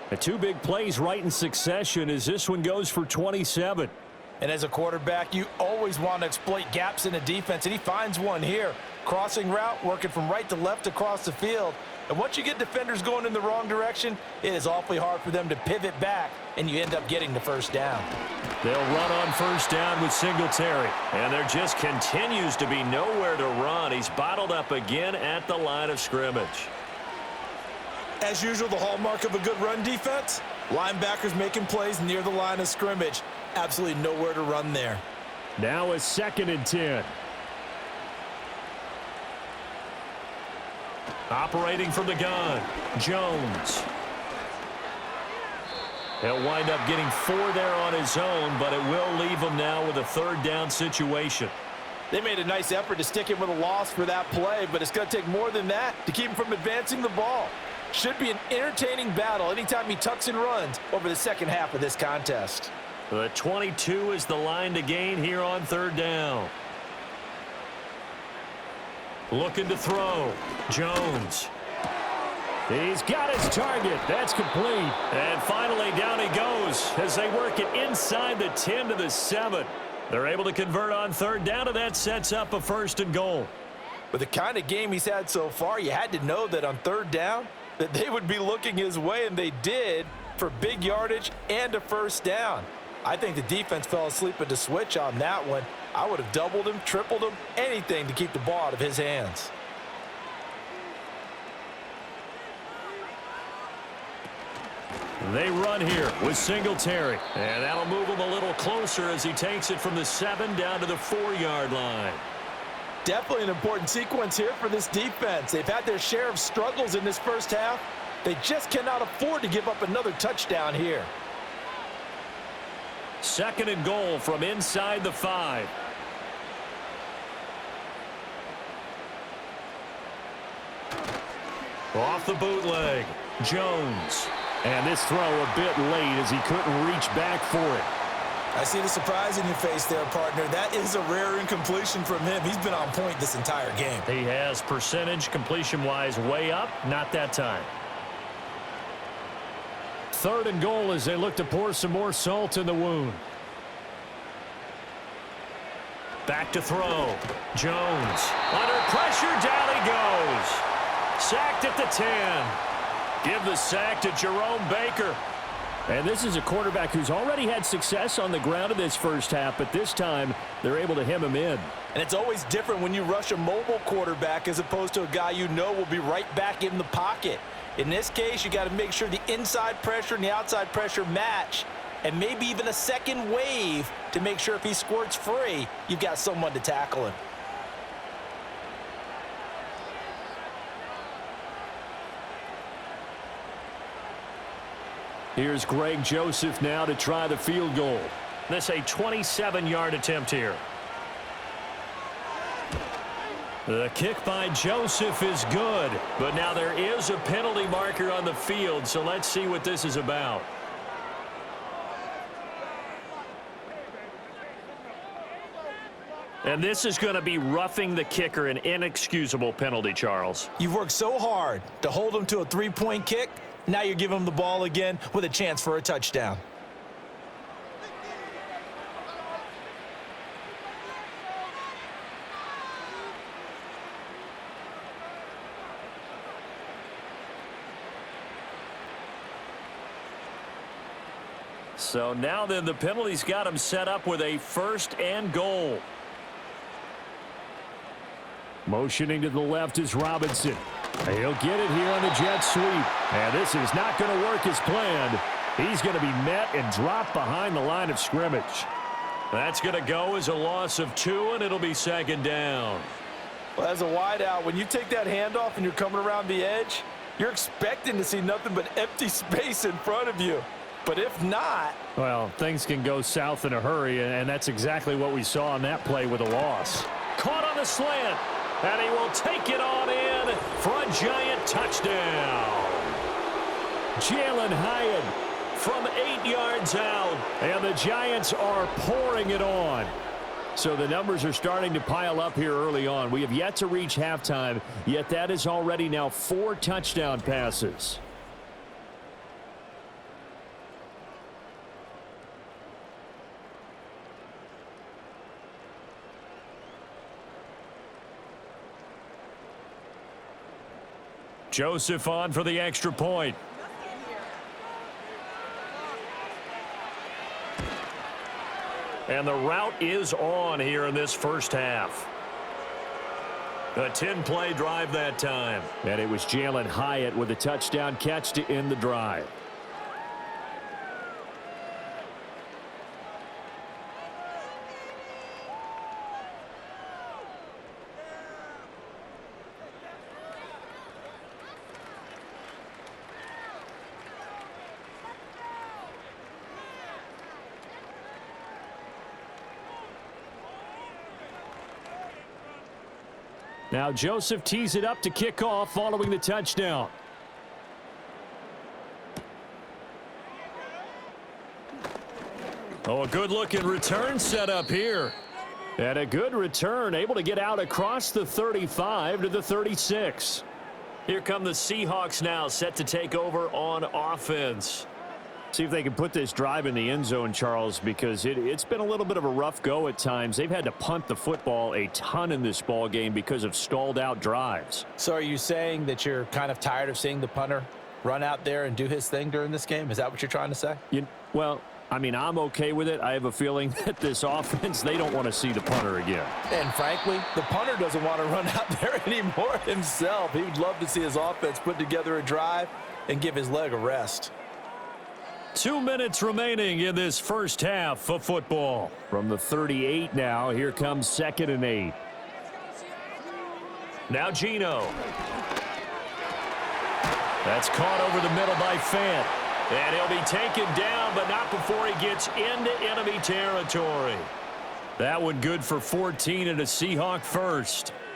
The 2 big plays right in succession as this one goes for 27. And as a quarterback, you always want to exploit gaps in the defense, and he finds one here. Crossing route, working from right to left across the field. And once you get defenders going in the wrong direction, it is awfully hard for them to pivot back, and you end up getting the 1st down. They'll run on 1st down with Singletary. And there just continues to be nowhere to run. He's bottled up again at the line of scrimmage. As usual, the hallmark of a good run defense, linebackers making plays near the line of scrimmage. Absolutely nowhere to run there. Now a 2nd and 10. Operating from the gun, Jones. He'll wind up getting 4 there on his own, but it will leave him now with a 3rd down situation. They made a nice effort to stick him with a loss for that play, but it's going to take more than that to keep him from advancing the ball. Should be an entertaining battle anytime he tucks and runs over the second half of this contest. The 22 is the line to gain here on 3rd down. Looking to throw. Jones. He's got his target. That's complete. And finally down he goes as they work it inside the 10 to the 7. They're able to convert on 3rd down, and that sets up a 1st and goal. With the kind of game he's had so far, you had to know that on 3rd down that they would be looking his way, and they did, for big yardage and a 1st down. I think the defense fell asleep at the switch on that one. I would have doubled him, tripled him, anything to keep the ball out of his hands. They run here with Singletary. And that'll move him a little closer as he takes it from the 7 down to the 4-yard line. Definitely an important sequence here for this defense. They've had their share of struggles in this first half. They just cannot afford to give up another touchdown here. 2nd and goal from inside the 5. Off the bootleg, Jones. And this throw a bit late as he couldn't reach back for it. I see the surprise in your face there, partner. That is a rare incompletion from him. He's been on point this entire game. He has percentage completion-wise way up, not that time. 3rd and goal as they look to pour some more salt in the wound. Back to throw. Jones under pressure, down he goes. Sacked at the 10. Give the sack to Jerome Baker. And this is a quarterback who's already had success on the ground in this first half, but this time they're able to hem him in. And it's always different when you rush a mobile quarterback as opposed to a guy you know will be right back in the pocket. In this case, you got to make sure the inside pressure and the outside pressure match, and maybe even a second wave to make sure if he squirts free, you've got someone to tackle him. Here's Greg Joseph now to try the field goal. This a 27-yard attempt here. The kick by Joseph is good, but now there is a penalty marker on the field, so let's see what this is about. And this is going to be roughing the kicker, an inexcusable penalty, Charles. You've worked so hard to hold him to a 3-point kick. Now you give him the ball again with a chance for a touchdown. So now then the penalty's got him set up with a 1st and goal. Motioning to the left is Robinson. He'll get it here on the jet sweep. And this is not going to work as planned. He's going to be met and dropped behind the line of scrimmage. That's going to go as a loss of 2, and it'll be 2nd down. Well, as a wideout, when you take that handoff and you're coming around the edge, you're expecting to see nothing but empty space in front of you. But if not... Well, things can go south in a hurry, and that's exactly what we saw on that play with a loss. Caught on the slant. And he will take it on in for a Giant touchdown. Jalen Hyatt from 8 yards out. And the Giants are pouring it on. So the numbers are starting to pile up here early on. We have yet to reach halftime, yet that is already now 4 touchdown passes. Joseph on for the extra point. And the route is on here in this first half. A 10-play drive that time. And it was Jalen Hyatt with a touchdown catch to end the drive. Now Joseph tees it up to kick off following the touchdown. Oh, a good-looking return set up here. And a good return, able to get out across the 35 to the 36. Here come the Seahawks now, set to take over on offense. See if they can put this drive in the end zone, Charles, because it's been a little bit of a rough go at times. They've had to punt the football a ton in this ball game because of stalled out drives. So are you saying that you're kind of tired of seeing the punter run out there and do his thing during this game? Is that what you're trying to say? Well, I mean, I'm okay with it. I have a feeling that this offense, they don't want to see the punter again. And frankly, the punter doesn't want to run out there anymore himself. He would love to see his offense put together a drive and give his leg a rest. 2 minutes remaining in this first half of football. From the 38 now, here comes 2nd and 8. Now Geno. That's caught over the middle by Fant. And he'll be taken down, but not before he gets into enemy territory. That one good for 14 and a Seahawk first.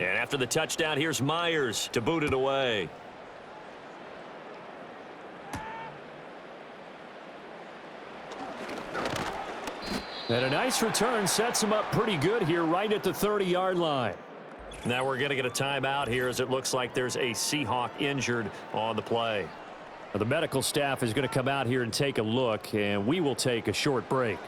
And after the touchdown, here's Myers to boot it away. And a nice return sets him up pretty good here right at the 30-yard line. Now we're going to get a timeout here as it looks like there's a Seahawk injured on the play. Now the medical staff is going to come out here and take a look, and we will take a short break.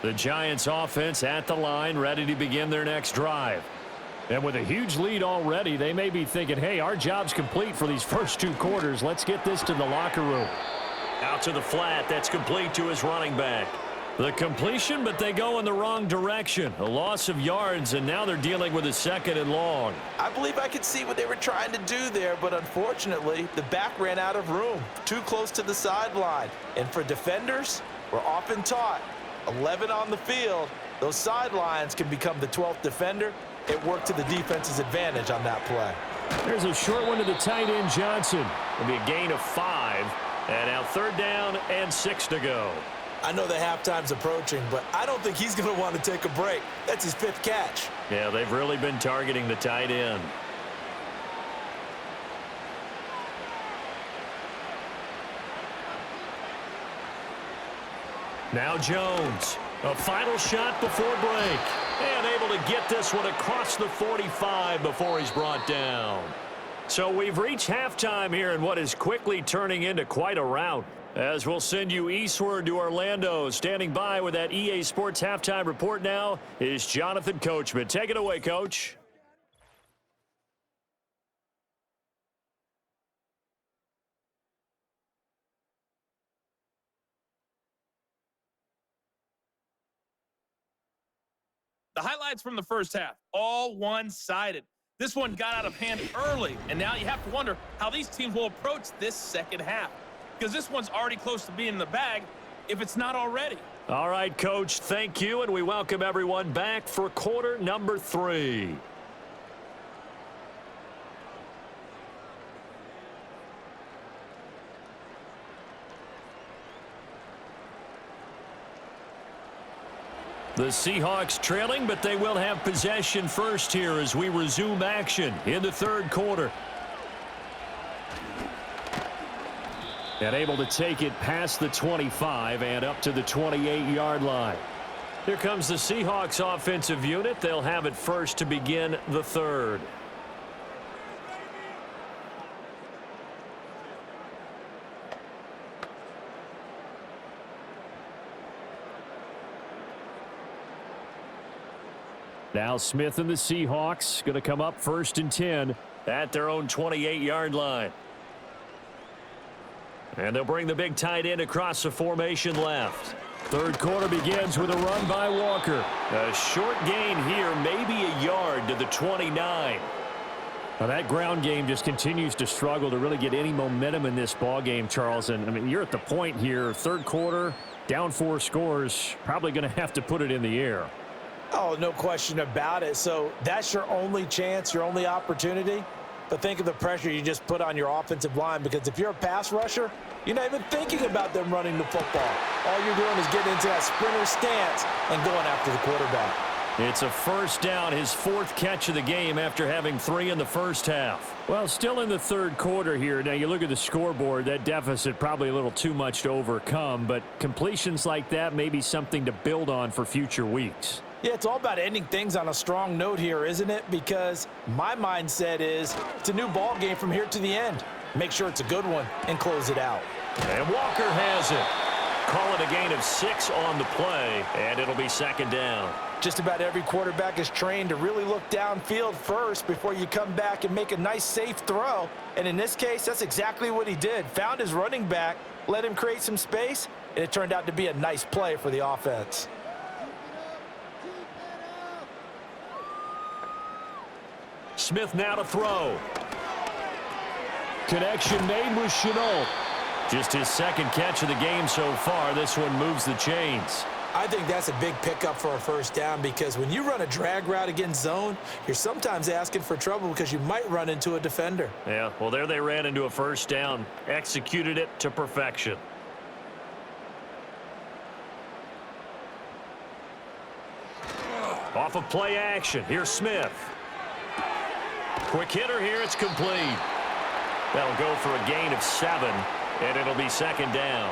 The Giants offense at the line, ready to begin their next drive. And with a huge lead already, they may be thinking, hey, our job's complete for these first 2 quarters. Let's get this to the locker room. Out to the flat. That's complete to his running back. The completion, but they go in the wrong direction. A loss of yards, and now they're dealing with a 2nd and long. I believe I could see what they were trying to do there, but unfortunately, the back ran out of room, too close to the sideline. And for defenders, we're often taught, 11 on the field, those sidelines can become the 12th defender. It worked to the defense's advantage on that play. There's a short one to the tight end, Johnson. It'll be a gain of 5. And now 3rd down and 6 to go. I know the halftime's approaching, but I don't think he's going to want to take a break. That's his 5th catch. Yeah, they've really been targeting the tight end. Now Jones, a final shot before break. And able to get this one across the 45 before he's brought down. So we've reached halftime here in what is quickly turning into quite a rout. As we'll send you eastward to Orlando. Standing by with that EA Sports halftime report now is Jonathan Coachman. Take it away, Coach. The highlights from the first half, all one-sided. This one got out of hand early, and now you have to wonder how these teams will approach this second half, because this one's already close to being in the bag if it's not already. All right, Coach, thank you, and we welcome everyone back for quarter number 3. The Seahawks trailing, but they will have possession first here as we resume action in the 3rd quarter. And able to take it past the 25 and up to the 28-yard line. Here comes the Seahawks offensive unit. They'll have it first to begin the 3rd. Now Smith and the Seahawks going to come up 1st and 10 at their own 28-yard line. And they'll bring the big tight end across the formation left. 3rd quarter begins with a run by Walker. A short gain here, maybe a yard to the 29. Now that ground game just continues to struggle to really get any momentum in this ball game, Charles. And I mean, you're at the point here, 3rd quarter, down 4 scores, probably going to have to put it in the air. Oh, no question about it. So that's your only chance, your only opportunity. But think of the pressure you just put on your offensive line, because if you're a pass rusher, you're not even thinking about them running the football. All you're doing is getting into that sprinter stance and going after the quarterback. It's a 1st down, his 4th catch of the game after having 3 in the first half. Well, still in the 3rd quarter here. Now, you look at the scoreboard, that deficit probably a little too much to overcome, but completions like that may be something to build on for future weeks. Yeah, it's all about ending things on a strong note here, isn't it? Because my mindset is it's a new ball game from here to the end. Make sure it's a good one and close it out. And Walker has it. Call it a gain of 6 on the play, and it'll be 2nd down. Just about every quarterback is trained to really look downfield first before you come back and make a nice, safe throw. And in this case, that's exactly what he did. Found his running back, let him create some space, and it turned out to be a nice play for the offense. Smith now to throw. Connection made with Chenault. Just his 2nd catch of the game so far. This one moves the chains. I think that's a big pickup for a first down because when you run a drag route against zone, you're sometimes asking for trouble because you might run into a defender. Yeah, well, there they ran into a first down, executed it to perfection. Off of play action, here's Smith. Quick hitter here, it's complete. That'll go for a gain of 7, and it'll be second down.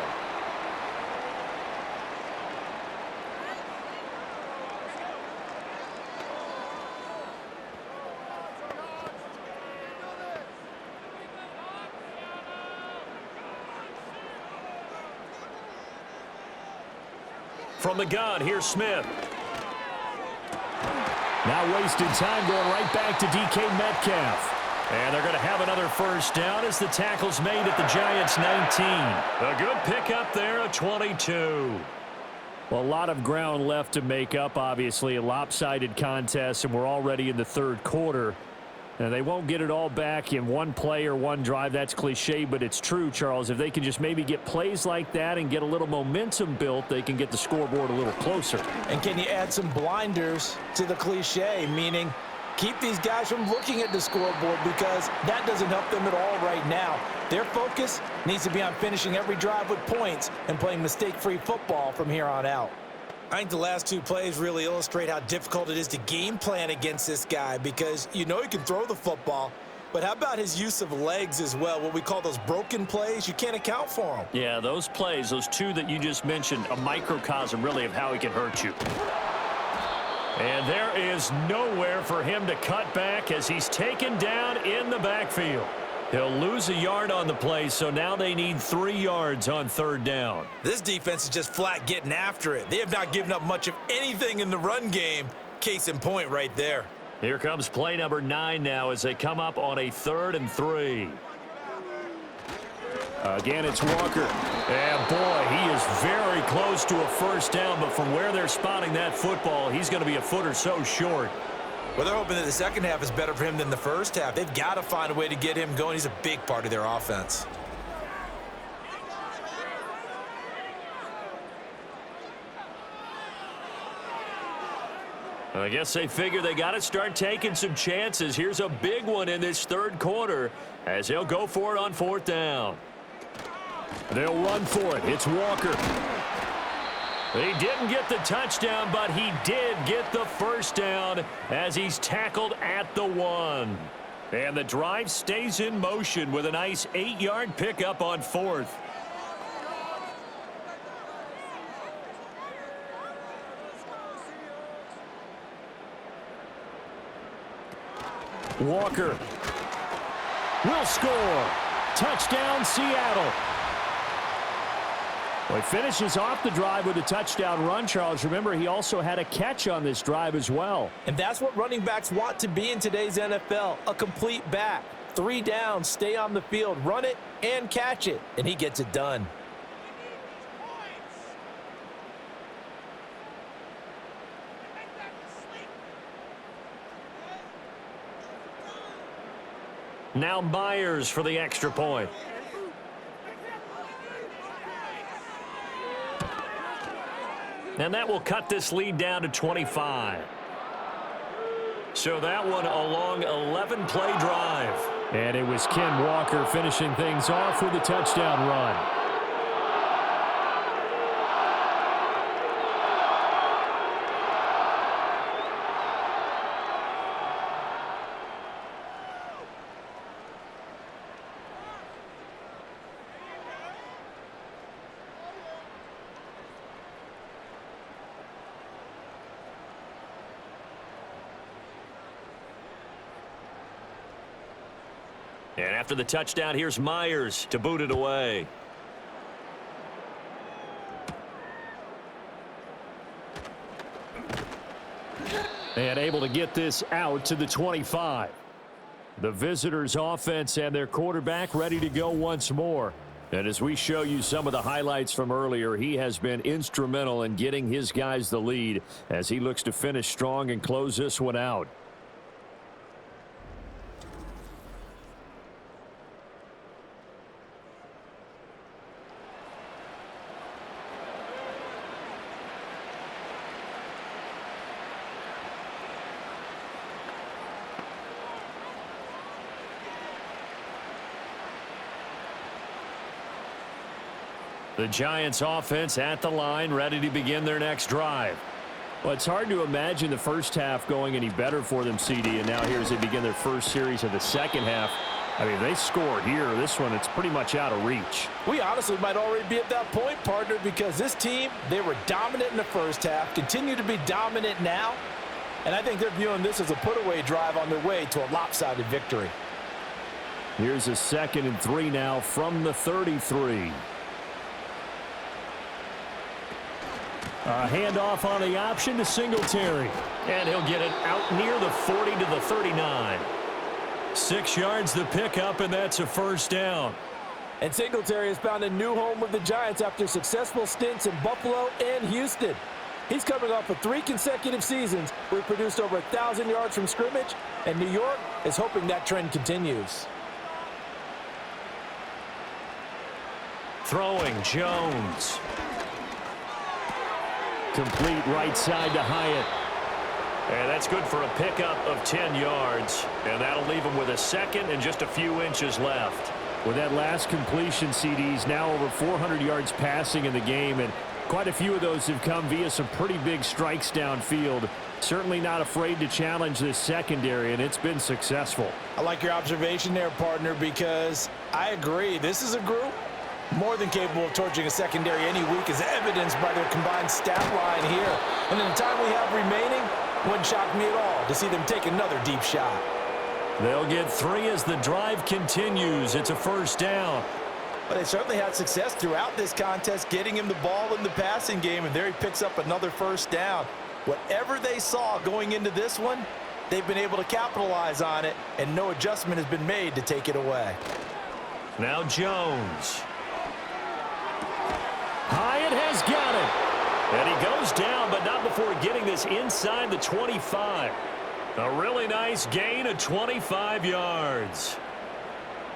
From the gun, here's Smith. Now wasted time going right back to DK Metcalf. And they're going to have another first down as the tackle's made at the Giants' 19. A good pickup there, a 22. Well, a lot of ground left to make up, obviously. A lopsided contest, and we're already in the third quarter. And they won't get it all back in one play or one drive. That's cliche, but it's true, Charles. If they can just maybe get plays like that and get a little momentum built, they can get the scoreboard a little closer. And can you add some blinders to the cliche, meaning keep these guys from looking at the scoreboard because that doesn't help them at all right now. Their focus needs to be on finishing every drive with points and playing mistake-free football from here on out. I think the last 2 plays really illustrate how difficult it is to game plan against this guy because you know he can throw the football, but how about his use of legs as well, what we call those broken plays? You can't account for them. Yeah, those plays, those 2 that you just mentioned, a microcosm really of how he can hurt you. And there is nowhere for him to cut back as he's taken down in the backfield. He'll lose a yard on the play, so now they need 3 yards on third down. This defense is just flat getting after it. They have not given up much of anything in the run game. Case in point right there. Here comes play number 9 now as they come up on a 3rd and 3. Again, it's Walker. And, boy, he is very close to a first down, but from where they're spotting that football, he's going to be a foot or so short. Well, they're hoping that the second half is better for him than the first half. They've got to find a way to get him going. He's a big part of their offense. I guess they figure they got to start taking some chances. Here's a big one in this third quarter as they'll go for it on 4th down. They'll run for it. It's Walker. He didn't get the touchdown, but he did get the first down as he's tackled at the 1. And the drive stays in motion with a nice 8-yard pickup on 4th. Walker will score. Touchdown, Seattle. Well, he finishes off the drive with a touchdown run, Charles. Remember, he also had a catch on this drive as well. And that's what running backs want to be in today's NFL, a complete back. 3 downs, stay on the field, run it, and catch it. And he gets it done. Now Myers for the extra point. And that will cut this lead down to 25. So that one a long 11-play drive. And it was Ken Walker finishing things off with a touchdown run. And after the touchdown, here's Myers to boot it away. And able to get this out to the 25. The visitors' offense and their quarterback ready to go once more. And as we show you some of the highlights from earlier, he has been instrumental in getting his guys the lead as he looks to finish strong and close this one out. The Giants offense at the line, ready to begin their next drive. Well, it's hard to imagine the first half going any better for them, CD, and now here as they begin their first series of the second half. I mean, if they score here, this one, it's pretty much out of reach. We honestly might already be at that point, partner, because this team, they were dominant in the first half, continue to be dominant now, and I think they're viewing this as a put-away drive on their way to a lopsided victory. Here's a 2nd and 3 now from the 33. A handoff on the option to Singletary. And he'll get it out near the 40 to the 39. 6 yards the pickup, and that's a first down. And Singletary has found a new home with the Giants after successful stints in Buffalo and Houston. He's coming off of 3 consecutive seasons where he produced over 1,000 yards from scrimmage, and New York is hoping that trend continues. Throwing, Jones. Complete right side to Hyatt. And that's good for a pickup of 10 yards. And that'll leave him with a 2nd and just a few inches left. With that last completion, CDs now over 400 yards passing in the game. And quite a few of those have come via some pretty big strikes downfield. Certainly not afraid to challenge this secondary, and it's been successful. I like your observation there, partner, because I agree. This is a group more than capable of torching a secondary any week, as evidenced by their combined stat line here. And in the time we have remaining, wouldn't shock me at all to see them take another deep shot. They'll get 3 as the drive continues. It's a first down. But they certainly had success throughout this contest, getting him the ball in the passing game, and there he picks up another first down. Whatever they saw going into this one, they've been able to capitalize on it, and no adjustment has been made to take it away. Now Jones. Hyatt has got it. And he goes down, but not before getting this inside the 25. A really nice gain of 25 yards.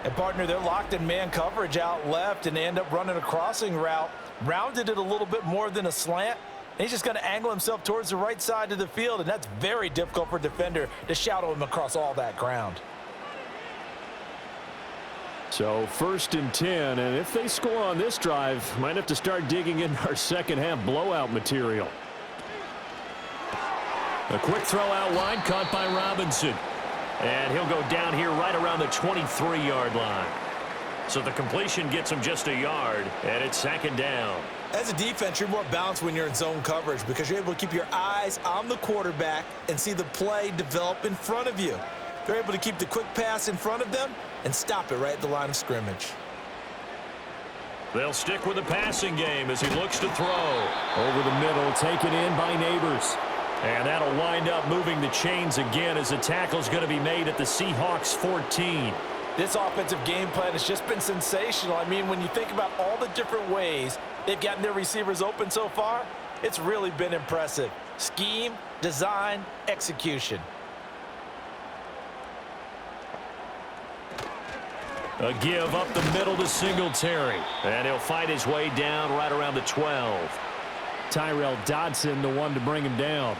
And, partner, they're locked in man coverage out left, and they end up running a crossing route. Rounded it a little bit more than a slant. And he's just going to angle himself towards the right side of the field, and that's very difficult for a defender to shadow him across all that ground. So 1st and 10, and if they score on this drive, might have to start digging in our second half blowout material. A quick throw out wide, caught by Robinson. And he'll go down here right around the 23-yard line. So the completion gets him just a yard, and it's 2nd down. As a defense, you're more balanced when you're in zone coverage because you're able to keep your eyes on the quarterback and see the play develop in front of you. They're able to keep the quick pass in front of them and stop it right at the line of scrimmage. They'll stick with the passing game as he looks to throw. Over the middle, taken in by Neighbors. And that'll wind up moving the chains again as the tackle's going to be made at the Seahawks 14. This offensive game plan has just been sensational. I mean, when you think about all the different ways they've gotten their receivers open so far, it's really been impressive. Scheme, design, execution. A give up the middle to Singletary. And he'll fight his way down right around the 12. Tyrell Dodson, the one to bring him down.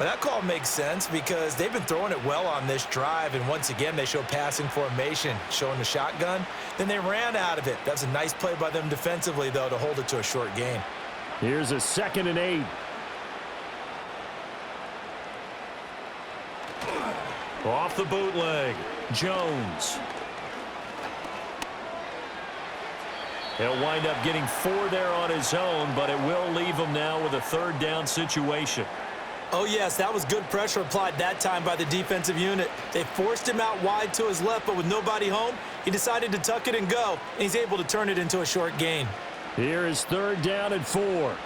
Well, that call makes sense because they've been throwing it well on this drive, and once again they show passing formation, showing the shotgun. Then they ran out of it. That was a nice play by them defensively, though, to hold it to a short gain. Here's a 2nd and 8. Off the bootleg, Jones. He'll wind up getting 4 there on his own, but it will leave him now with a 3rd down situation. Oh, yes, that was good pressure applied that time by the defensive unit. They forced him out wide to his left, but with nobody home, he decided to tuck it and go, and he's able to turn it into a short gain. Here is 3rd down and 4.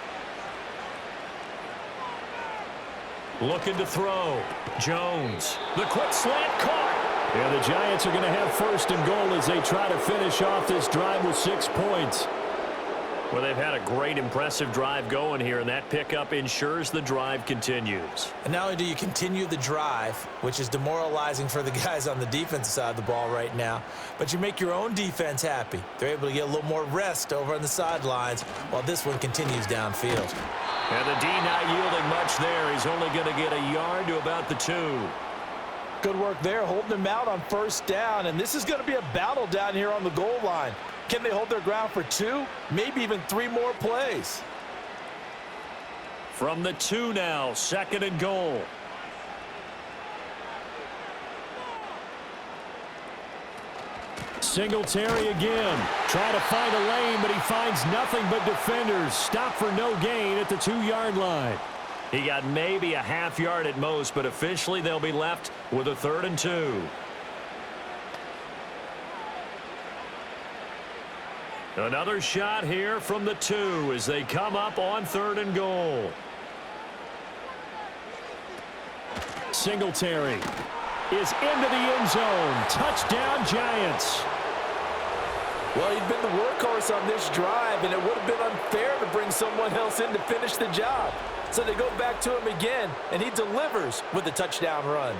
Looking to throw. Jones. The quick slant caught. Yeah, the Giants are going to have 1st and goal as they try to finish off this drive with 6 points. Well, they've had a great, impressive drive going here, and that pickup ensures the drive continues. And not only do you continue the drive, which is demoralizing for the guys on the defensive side of the ball right now, but you make your own defense happy. They're able to get a little more rest over on the sidelines while this one continues downfield. And the D not yielding much there. He's only going to get a yard to about the 2. Good work there, holding him out on 1st down, and this is going to be a battle down here on the goal line. Can they hold their ground for 2, maybe even 3 more plays? From the 2 now, 2nd and goal. Singletary again. Trying to find a lane, but he finds nothing but defenders. Stop for no gain at the 2-yard line. He got maybe a half yard at most, but officially they'll be left with a 3rd and 2. Another shot here from the 2 as they come up on 3rd and goal. Singletary is into the end zone. Touchdown, Giants. Well, he'd been the workhorse on this drive, and it would have been unfair to bring someone else in to finish the job. So they go back to him again, and he delivers with a touchdown run.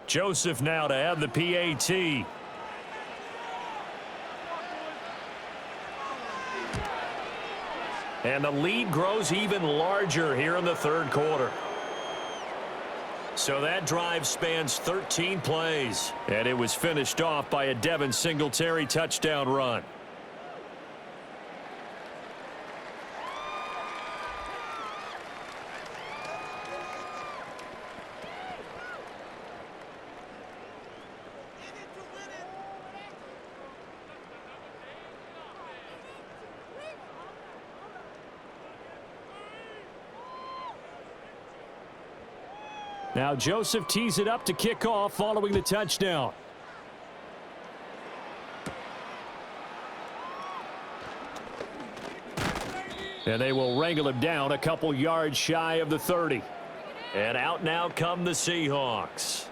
Joseph now to have the PAT. And the lead grows even larger here in the 3rd quarter. So that drive spans 13 plays. And it was finished off by a Devin Singletary touchdown run. Now Joseph tees it up to kick off following the touchdown. And they will wrangle him down a couple yards shy of the 30. And out now come the Seahawks.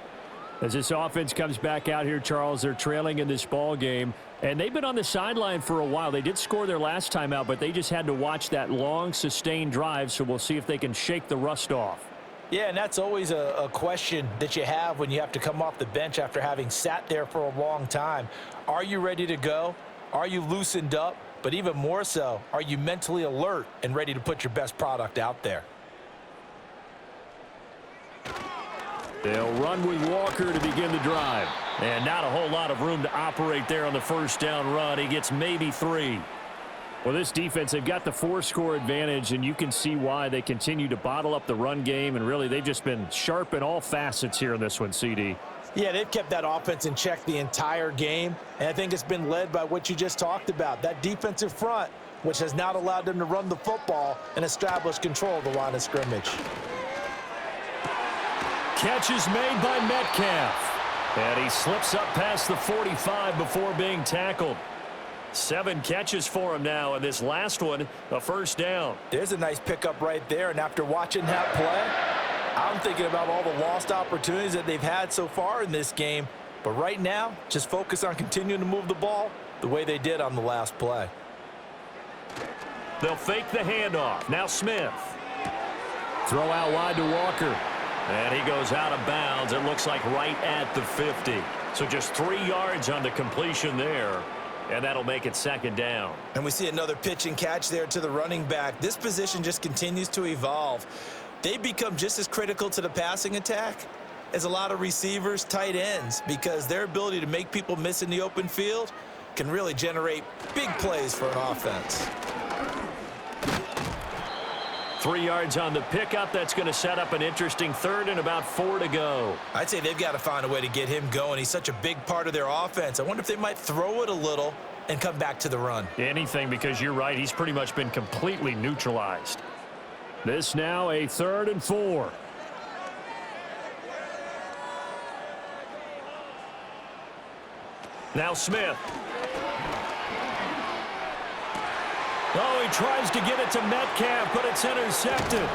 As this offense comes back out here, Charles, they're trailing in this ball game. And they've been on the sideline for a while. They did score their last time out, but they just had to watch that long, sustained drive. So we'll see if they can shake the rust off. Yeah, and that's always a question that you have when you have to come off the bench after having sat there for a long time. Are you ready to go? Are you loosened up? But even more so, are you mentally alert and ready to put your best product out there? They'll run with Walker to begin the drive. And not a whole lot of room to operate there on the 1st down run. He gets maybe 3. Well, this defense, they've got the 4-score advantage, and you can see why they continue to bottle up the run game. And really, they've just been sharp in all facets here in this one, CD. Yeah, they've kept that offense in check the entire game, and I think it's been led by what you just talked about, that defensive front, which has not allowed them to run the football and establish control of the line of scrimmage. Catch is made by Metcalf, and he slips up past the 45 before being tackled. 7 catches for him now, and this last one, a 1st down. There's a nice pickup right there, and after watching that play, I'm thinking about all the lost opportunities that they've had so far in this game. But right now, just focus on continuing to move the ball the way they did on the last play. They'll fake the handoff. Now Smith. Throw out wide to Walker. And he goes out of bounds. It looks like right at the 50. So just 3 yards on the completion there. And that'll make it 2nd down. And we see another pitch and catch there to the running back. This position just continues to evolve. They become just as critical to the passing attack as a lot of receivers, tight ends, because their ability to make people miss in the open field can really generate big plays for an offense. 3 yards on the pickup. That's going to set up an interesting 3rd and about 4 to go. I'd say they've got to find a way to get him going. He's such a big part of their offense. I wonder if they might throw it a little and come back to the run. Anything, because you're right. He's pretty much been completely neutralized. This now a 3rd and 4. Now Smith. Oh, he tries to get it to Metcalf, but it's intercepted.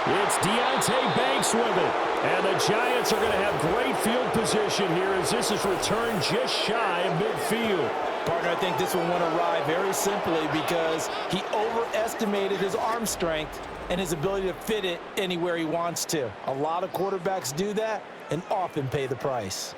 It's Deontay Banks with it. And the Giants are going to have great field position here as this is returned just shy of midfield. Partner, I think this one went awry very simply because he overestimated his arm strength and his ability to fit it anywhere he wants to. A lot of quarterbacks do that and often pay the price.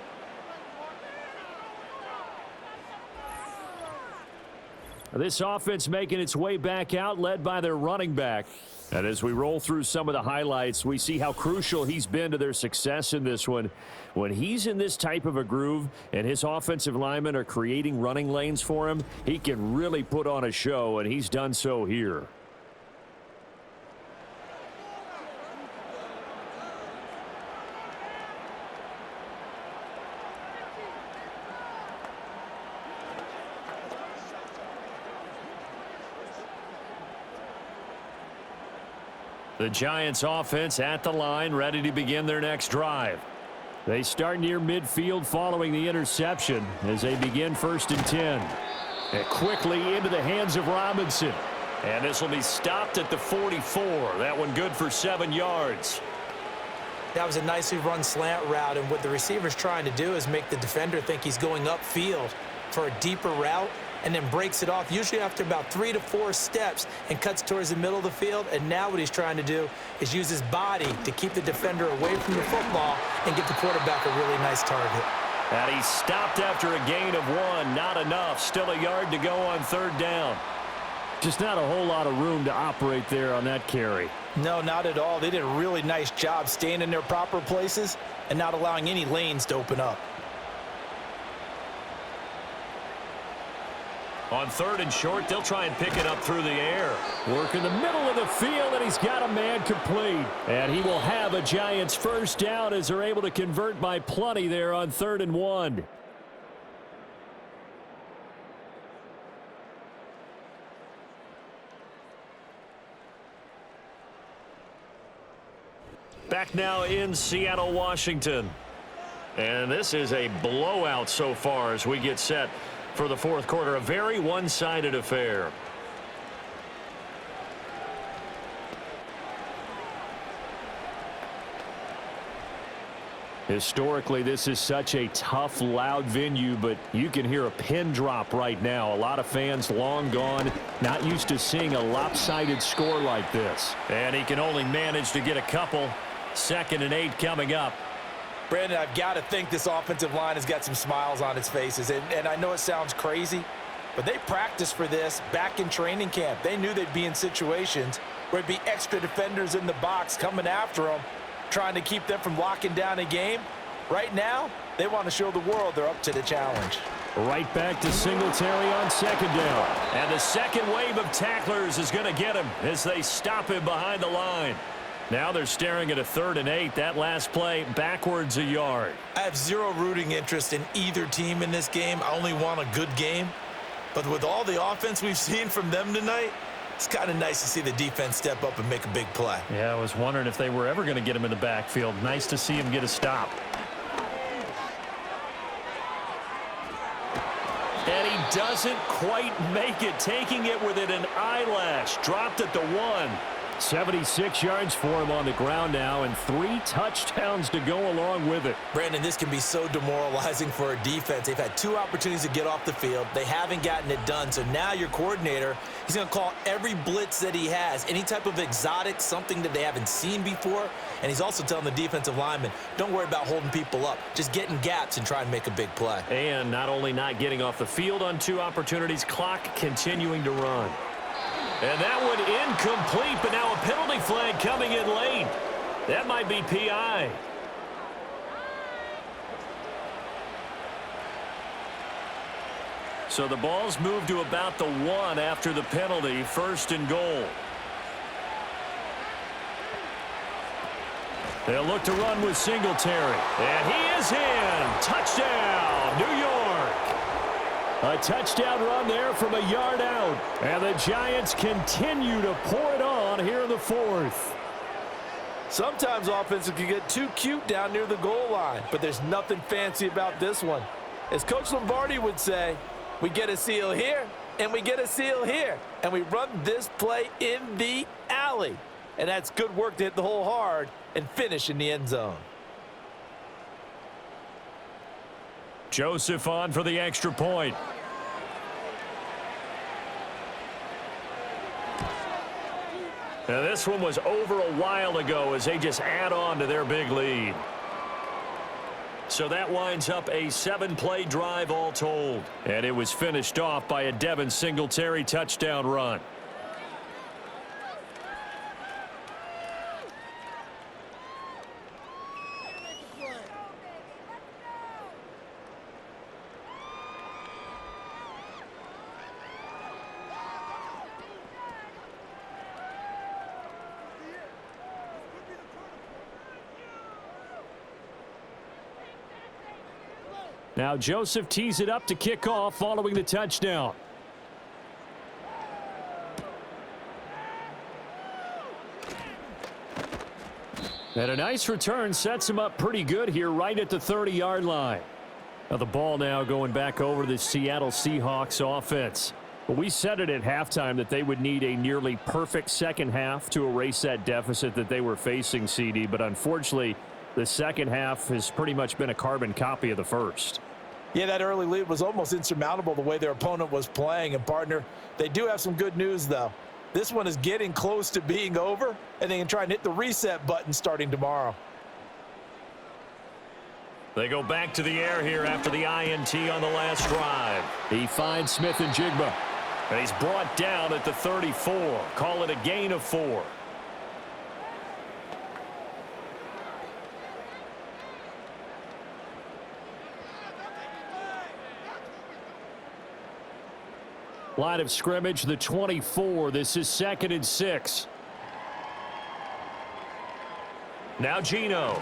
This offense making its way back out, led by their running back. And as we roll through some of the highlights, we see how crucial he's been to their success in this one. When he's in this type of a groove and his offensive linemen are creating running lanes for him, he can really put on a show, and he's done so here. The Giants offense at the line, ready to begin their next drive. They start near midfield following the interception as they begin 1st and 10. And quickly into the hands of Robinson. And this will be stopped at the 44. That one good for 7 yards. That was a nicely run slant route, and what the receiver's trying to do is make the defender think he's going upfield for a deeper route, and then breaks it off, usually after about 3 to 4 steps, and cuts towards the middle of the field. And now what he's trying to do is use his body to keep the defender away from the football and get the quarterback a really nice target. And he stopped after a gain of 1. Not enough. Still a yard to go on 3rd down. Just not a whole lot of room to operate there on that carry. No, not at all. They did a really nice job staying in their proper places and not allowing any lanes to open up. On 3rd and short, they'll try and pick it up through the air. Work in the middle of the field, and he's got a man complete. And he will have a Giants 1st down as they're able to convert by plenty there on 3rd and 1. Back now in Seattle, Washington. And this is a blowout so far as we get set for the 4th quarter. A very one-sided affair. Historically, this is such a tough, loud venue, but you can hear a pin drop right now. A lot of fans long gone, not used to seeing a lopsided score like this. And he can only manage to get a couple. 2nd and 8 coming up. Brandon, I've got to think this offensive line has got some smiles on its faces. And I know it sounds crazy, but they practiced for this back in training camp. They knew they'd be in situations where it'd be extra defenders in the box coming after them, trying to keep them from locking down a game. Right now, they want to show the world they're up to the challenge. Right back to Singletary on 2nd down. And the second wave of tacklers is going to get him as they stop him behind the line. Now they're staring at a 3rd and 8. That last play backwards a yard. I have zero rooting interest in either team in this game. I only want a good game. But with all the offense we've seen from them tonight, it's kind of nice to see the defense step up and make a big play. Yeah, I was wondering if they were ever going to get him in the backfield. Nice to see him get a stop. And he doesn't quite make it, taking it within an eyelash. Dropped at the 1. 76 yards for him on the ground now, and 3 touchdowns to go along with it. Brandon, this can be so demoralizing for a defense. They've had 2 opportunities to get off the field. They haven't gotten it done. So now your coordinator, he's going to call every blitz that he has, any type of exotic, something that they haven't seen before. And he's also telling the defensive linemen, don't worry about holding people up. Just get in gaps and try and make a big play. And not only not getting off the field on 2 opportunities, clock continuing to run. And that one incomplete, but now a penalty flag coming in late. That might be PI. So the ball's moved to about the 1 after the penalty. 1st and goal. They'll look to run with Singletary. And he is in. Touchdown, New York. A touchdown run there from a yard out. And the Giants continue to pour it on here in the 4th. Sometimes offenses can get too cute down near the goal line, but there's nothing fancy about this one. As Coach Lombardi would say, we get a seal here, and we get a seal here, and we run this play in the alley. And that's good work to hit the hole hard and finish in the end zone. Joseph on for the extra point. Now this one was over a while ago as they just add on to their big lead. So that winds up a 7-play drive all told. And it was finished off by a Devin Singletary touchdown run. Now Joseph tees it up to kick off following the touchdown. And a nice return sets him up pretty good here right at the 30-yard line. Now the ball now going back over to the Seattle Seahawks offense. Well, we said it at halftime that they would need a nearly perfect second half to erase that deficit that they were facing, CD. But unfortunately, the second half has pretty much been a carbon copy of the first. Yeah, that early lead was almost insurmountable the way their opponent was playing. And, partner, they do have some good news, though. This one is getting close to being over, and they can try and hit the reset button starting tomorrow. They go back to the air here after the INT on the last drive. He finds Smith and Jigba. And he's brought down at the 34. Call it a gain of 4. Line of scrimmage, the 24. This is 2nd and 6. Now Geno.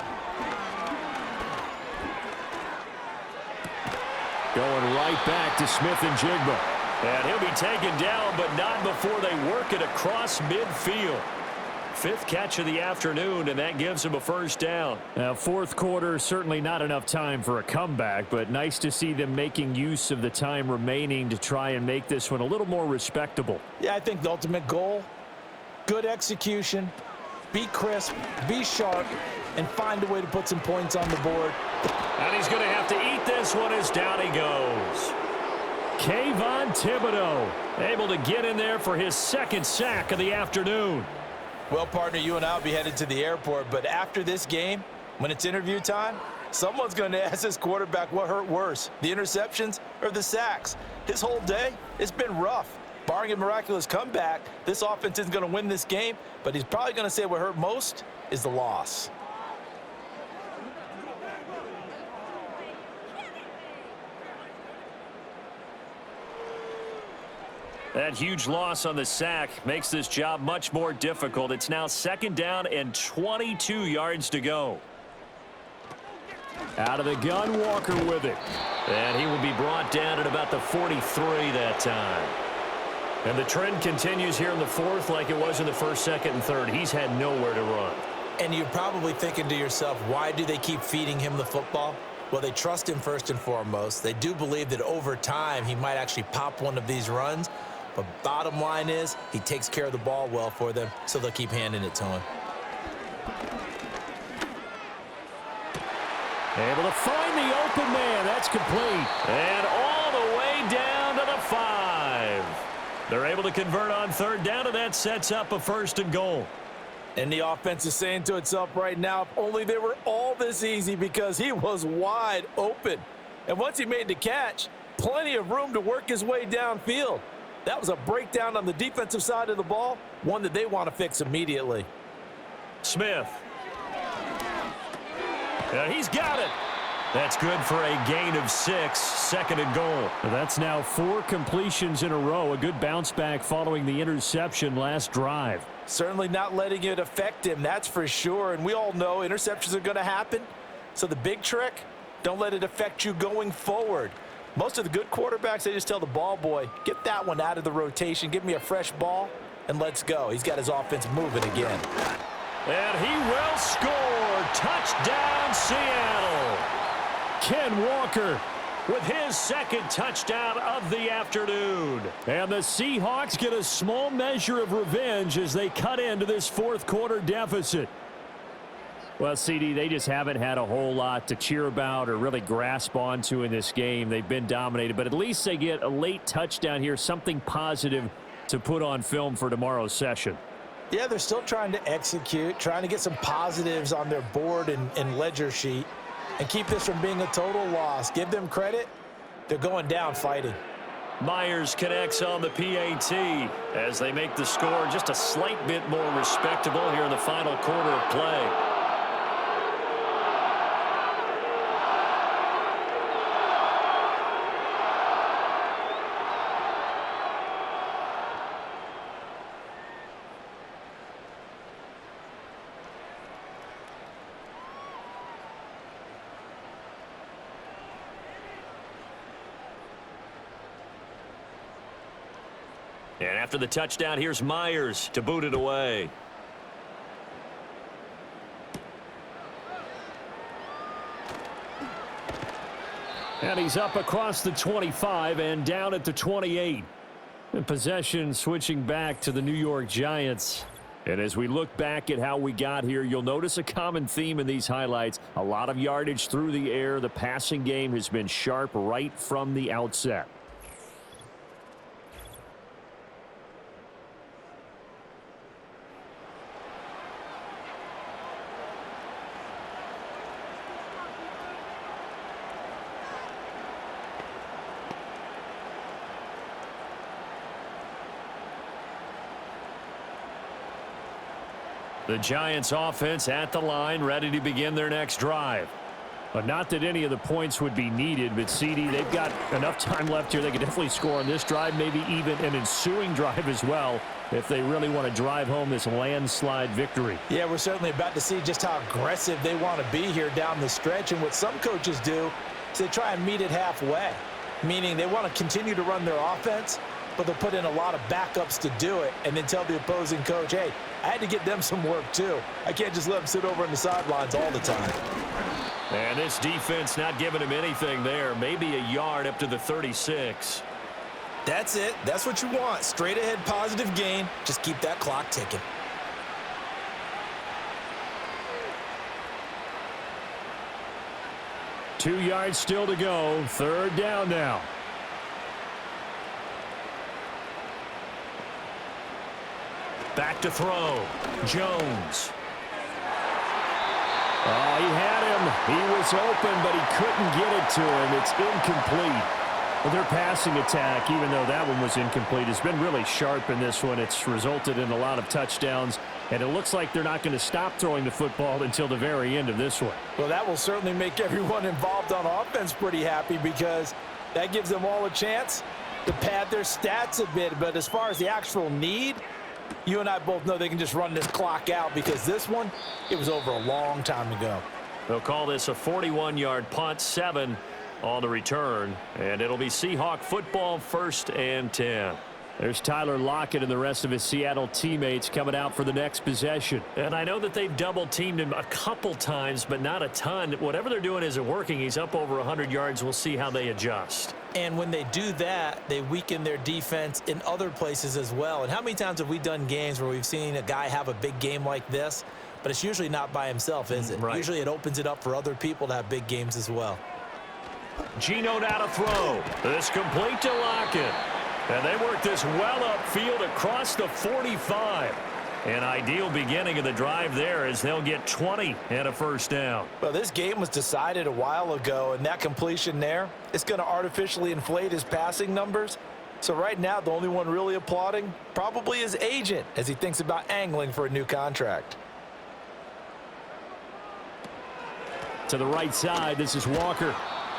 Going right back to Smith and Jigba. And he'll be taken down, but not before they work it across midfield. 5th catch of the afternoon, and that gives him a first down. Now, 4th quarter, certainly not enough time for a comeback, but nice to see them making use of the time remaining to try and make this one a little more respectable. Yeah, I think the ultimate goal, good execution, be crisp, be sharp, and find a way to put some points on the board. And he's going to have to eat this one as down he goes. Kayvon Thibodeau able to get in there for his 2nd sack of the afternoon. Well, partner, you and I will be headed to the airport, but after this game, when it's interview time, someone's going to ask this quarterback what hurt worse, the interceptions or the sacks. His whole day, it's been rough. Barring a miraculous comeback, this offense isn't going to win this game, but he's probably going to say what hurt most is the loss. That huge loss on the sack makes this job much more difficult. It's now 2nd down and 22 yards to go. Out of the gun, Walker with it. And he will be brought down at about the 43 that time. And the trend continues here in the 4th like it was in the 1st, 2nd, and 3rd. He's had nowhere to run. And you're probably thinking to yourself, why do they keep feeding him the football? Well, they trust him first and foremost. They do believe that over time he might actually pop one of these runs. But bottom line is, he takes care of the ball well for them, so they'll keep handing it to him. Able to find the open man. That's complete. And all the way down to the 5. They're able to convert on 3rd down, and that sets up a 1st and goal. And the offense is saying to itself right now, if only they were all this easy, because he was wide open. And once he made the catch, plenty of room to work his way downfield. That was a breakdown on the defensive side of the ball, one that they want to fix immediately. Smith. And he's got it. That's good for a gain of 6, 2nd and goal. That's now 4 completions in a row. A good bounce back following the interception last drive. Certainly not letting it affect him, that's for sure. And we all know interceptions are going to happen. So the big trick, don't let it affect you going forward. Most of the good quarterbacks, they just tell the ball boy, get that one out of the rotation, give me a fresh ball, and let's go. He's got his offense moving again. And he will score. Touchdown, Seattle. Ken Walker with his 2nd touchdown of the afternoon. And the Seahawks get a small measure of revenge as they cut into this 4th quarter deficit. Well, CD, they just haven't had a whole lot to cheer about or really grasp onto in this game. They've been dominated, but at least they get a late touchdown here, something positive to put on film for tomorrow's session. Yeah, they're still trying to execute, trying to get some positives on their board and ledger sheet. and keep this from being a total loss. Give them credit. They're going down fighting. Myers connects on the PAT as they make the score just a slight bit more respectable here in the final quarter of play. And after the touchdown, here's Myers to boot it away. And he's up across the 25 and down at the 28. And possession switching back to the New York Giants. And as we look back at how we got here, you'll notice a common theme in these highlights. A lot of yardage through the air. The passing game has been sharp right from the outset. The Giants offense at the line, ready to begin their next drive. But not that any of the points would be needed, but CD, they've got enough time left here. They could definitely score on this drive, maybe even an ensuing drive as well, if they really want to drive home this landslide victory. Yeah, we're certainly about to see just how aggressive they want to be here down the stretch. And what some coaches do is they try and meet it halfway, meaning they want to continue to run their offense, but they'll put in a lot of backups to do it and then tell the opposing coach, hey, I had to get them some work too. I can't just let them sit over on the sidelines all the time. And this defense not giving him anything there. Maybe a yard up to the 36. That's it. That's what you want. Straight ahead positive gain. Just keep that clock ticking. Two yards still to go. Third down now. Back to throw. Jones. Oh, he had him. He was open, but he couldn't get it to him. It's incomplete. Well, their passing attack, even though that one was incomplete, has been really sharp in this one. It's resulted in a lot of touchdowns, and it looks like they're not going to stop throwing the football until the very end of this one. Well, that will certainly make everyone involved on offense pretty happy because that gives them all a chance to pad their stats a bit. But as far as the actual need, you and I both know they can just run this clock out because this one, it was over a long time ago. They'll call this a 41-yard punt, 7 on the return, and it'll be Seahawk football, 1st and 10. There's Tyler Lockett and the rest of his Seattle teammates coming out for the next possession. And I know that they've double-teamed him a couple times, but not a ton. Whatever they're doing isn't working. He's up over 100 yards. We'll see how they adjust. And when they do that, they weaken their defense in other places as well. And how many times have we done games where we've seen a guy have a big game like this, but it's usually not by himself, is it? Right. Usually it opens it up for other people to have big games as well. Geno now to throw. This complete to Lockett. And they work this well upfield across the 45. An ideal beginning of the drive there as they'll get 20 and a first down. Well, this game was decided a while ago, and that completion there, it's going to artificially inflate his passing numbers. So right now, the only one really applauding probably his agent as he thinks about angling for a new contract. To the right side, this is Walker.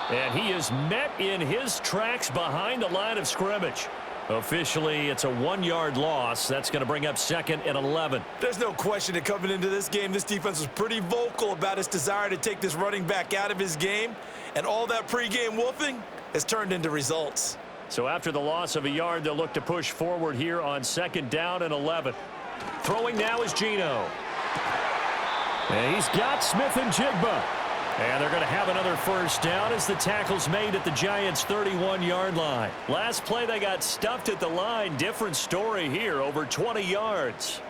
And he is met in his tracks behind the line of scrimmage. Officially, it's a 1-yard loss. That's going to bring up 2nd and 11. There's no question that coming into this game, this defense was pretty vocal about its desire to take this running back out of his game. And all that pregame wolfing has turned into results. So after the loss of a yard, they'll look to push forward here on 2nd down and 11. Throwing now is Geno. And he's got Smith and Jigba. And they're going to have another first down as the tackle's made at the Giants' 31-yard line. Last play, they got stuffed at the line. Different story here, over 20 yards.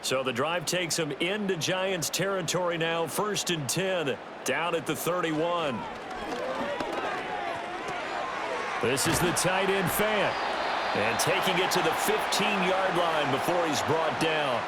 So the drive takes them into Giants territory now, 1st and 10, down at the 31. This is the tight end Fant. And taking it to the 15-yard line before he's brought down.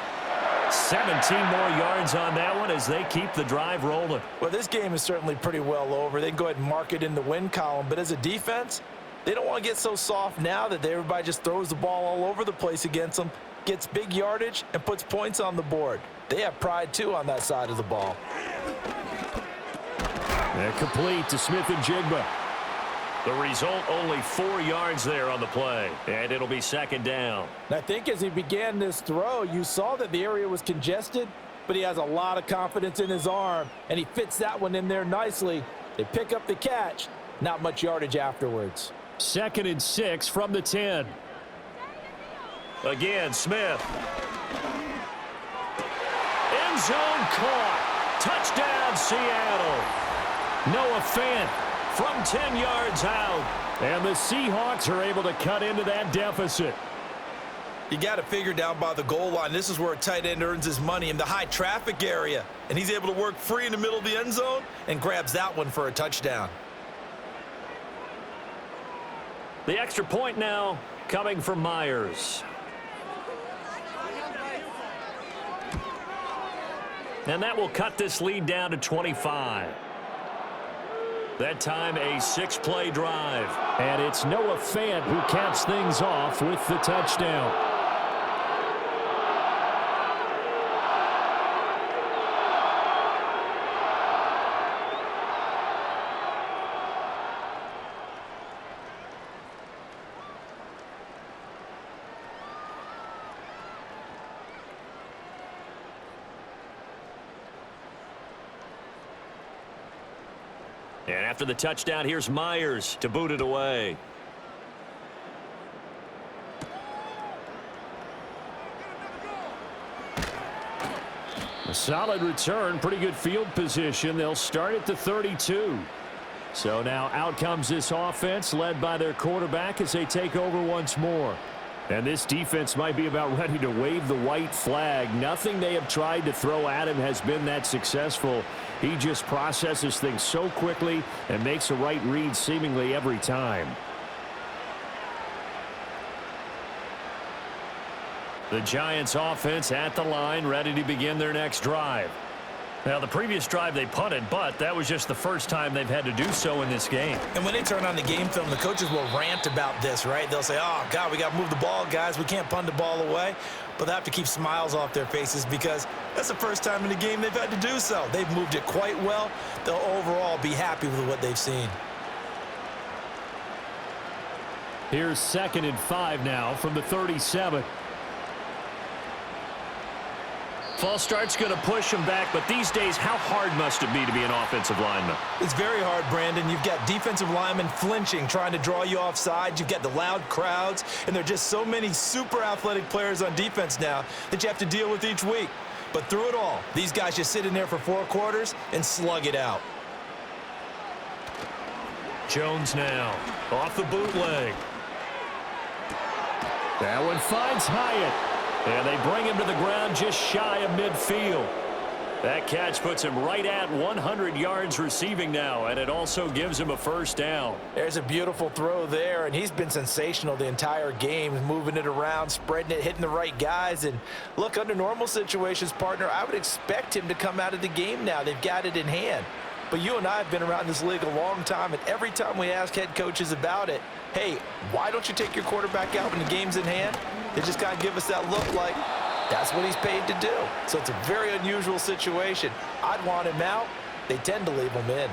17 more yards on that one as they keep the drive rolling. Well, this game is certainly pretty well over. They can go ahead and mark it in the win column. But as a defense, they don't want to get so soft now that everybody just throws the ball all over the place against them, gets big yardage, and puts points on the board. They have pride, too, on that side of the ball. And complete to Smith and Jigba. The result, only 4 yards there on the play. And it'll be second down. And I think as he began this throw, you saw that the area was congested, but he has a lot of confidence in his arm, and he fits that one in there nicely. They pick up the catch. Not much yardage afterwards. 2nd and 6 from the 10. Again, Smith. End zone caught. Touchdown, Seattle. Noah Fant from 10 yards out. And the Seahawks are able to cut into that deficit. You got to figure down by the goal line. This is where a tight end earns his money, in the high traffic area. And he's able to work free in the middle of the end zone and grabs that one for a touchdown. The extra point now coming from Myers. And that will cut this lead down to 25. That time a 6-play drive. And it's Noah Fant who caps things off with the touchdown. And after the touchdown, here's Myers to boot it away. A solid return, pretty good field position. They'll start at the 32. So now out comes this offense led by their quarterback as they take over once more. And this defense might be about ready to wave the white flag. Nothing they have tried to throw at him has been that successful. He just processes things so quickly and makes a right read seemingly every time. The Giants offense at the line, ready to begin their next drive. Now, the previous drive they punted, but that was just the first time they've had to do so in this game. And when they turn on the game film, the coaches will rant about this, right? They'll say, oh, God, we got to move the ball, guys. We can't punt the ball away. But they have to keep smiles off their faces because that's the first time in the game they've had to do so. They've moved it quite well. They'll overall be happy with what they've seen. Here's 2nd and 5 now from the 37. False start's going to push him back, but these days, how hard must it be to be an offensive lineman? It's very hard, Brandon. You've got defensive linemen flinching, trying to draw you off sides. You've got the loud crowds, and there are just so many super athletic players on defense now that you have to deal with each week. But through it all, these guys just sit in there for 4 quarters and slug it out. Jones now off the bootleg. That one finds Hyatt. And they bring him to the ground just shy of midfield. That catch puts him right at 100 yards receiving now, and it also gives him a first down. There's a beautiful throw there, and he's been sensational the entire game, moving it around, spreading it, hitting the right guys. And look, under normal situations, partner, I would expect him to come out of the game now. They've got it in hand. But you and I have been around this league a long time, and every time we ask head coaches about it, hey, why don't you take your quarterback out when the game's in hand? They just kind of give us that look like that's what he's paid to do. So it's a very unusual situation. I'd want him out. They tend to leave him in.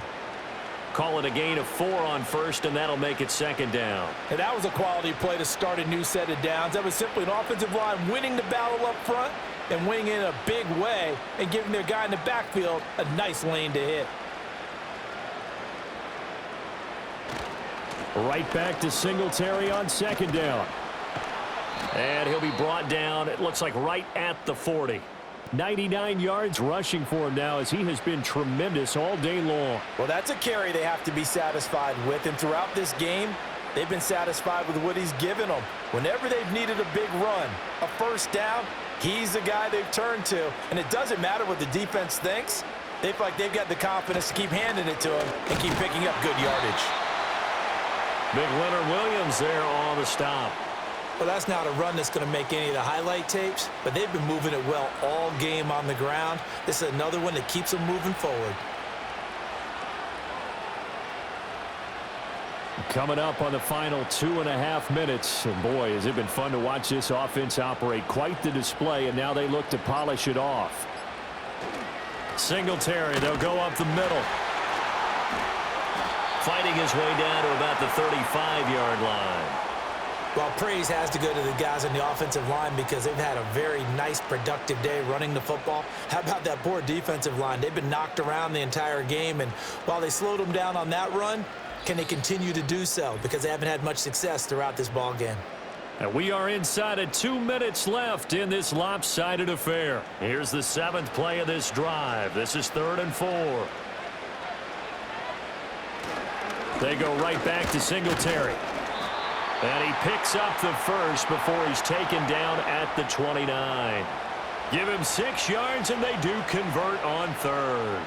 Call it a gain of 4 on first, and that'll make it 2nd down. And that was a quality play to start a new set of downs. That was simply an offensive line winning the battle up front and winning in a big way and giving their guy in the backfield a nice lane to hit. Right back to Singletary on 2nd down. And he'll be brought down, it looks like right at the 40. 99 yards rushing for him now as he has been tremendous all day long. Well, that's a carry they have to be satisfied with. And throughout this game, they've been satisfied with what he's given them. Whenever they've needed a big run, a first down, he's the guy they've turned to. And it doesn't matter what the defense thinks. They feel like they've got the confidence to keep handing it to him and keep picking up good yardage. Big Leonard Williams there on the stop. Well, that's not a run that's going to make any of the highlight tapes, but they've been moving it well all game on the ground. This is another one that keeps them moving forward. Coming up on the final 2.5 minutes. And boy, has it been fun to watch this offense operate. Quite the display, and now they look to polish it off. Singletary, they'll go up the middle. Fighting his way down to about the 35-yard line. Well, praise has to go to the guys on the offensive line because they've had a very nice, productive day running the football. How about that poor defensive line? They've been knocked around the entire game, and while they slowed them down on that run, can they continue to do so? Because they haven't had much success throughout this ball game. And we are inside of 2 minutes left in this lopsided affair. Here's the 7th play of this drive. This is 3rd and 4. They go right back to Singletary. And he picks up the first before he's taken down at the 29. Give him 6 yards, and they do convert on 3rd.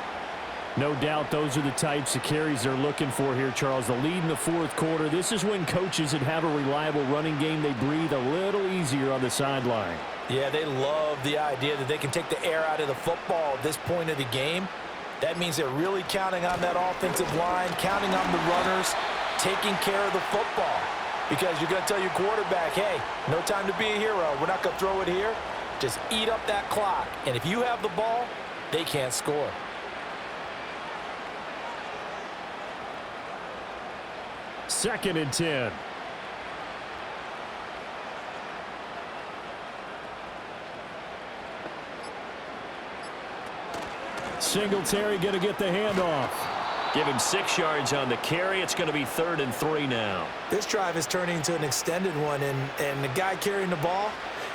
No doubt those are the types of carries they're looking for here, Charles. The lead in the 4th quarter. This is when coaches that have a reliable running game, they breathe a little easier on the sideline. Yeah, they love the idea that they can take the air out of the football at this point of the game. That means they're really counting on that offensive line, counting on the runners, taking care of the football. Because you're going to tell your quarterback, hey, no time to be a hero. We're not going to throw it here. Just eat up that clock. And if you have the ball, they can't score. Second and 10. Singletary going to get the handoff. Give him 6 yards on the carry. It's going to be 3rd and 3 now. This drive is turning into an extended one, and the guy carrying the ball,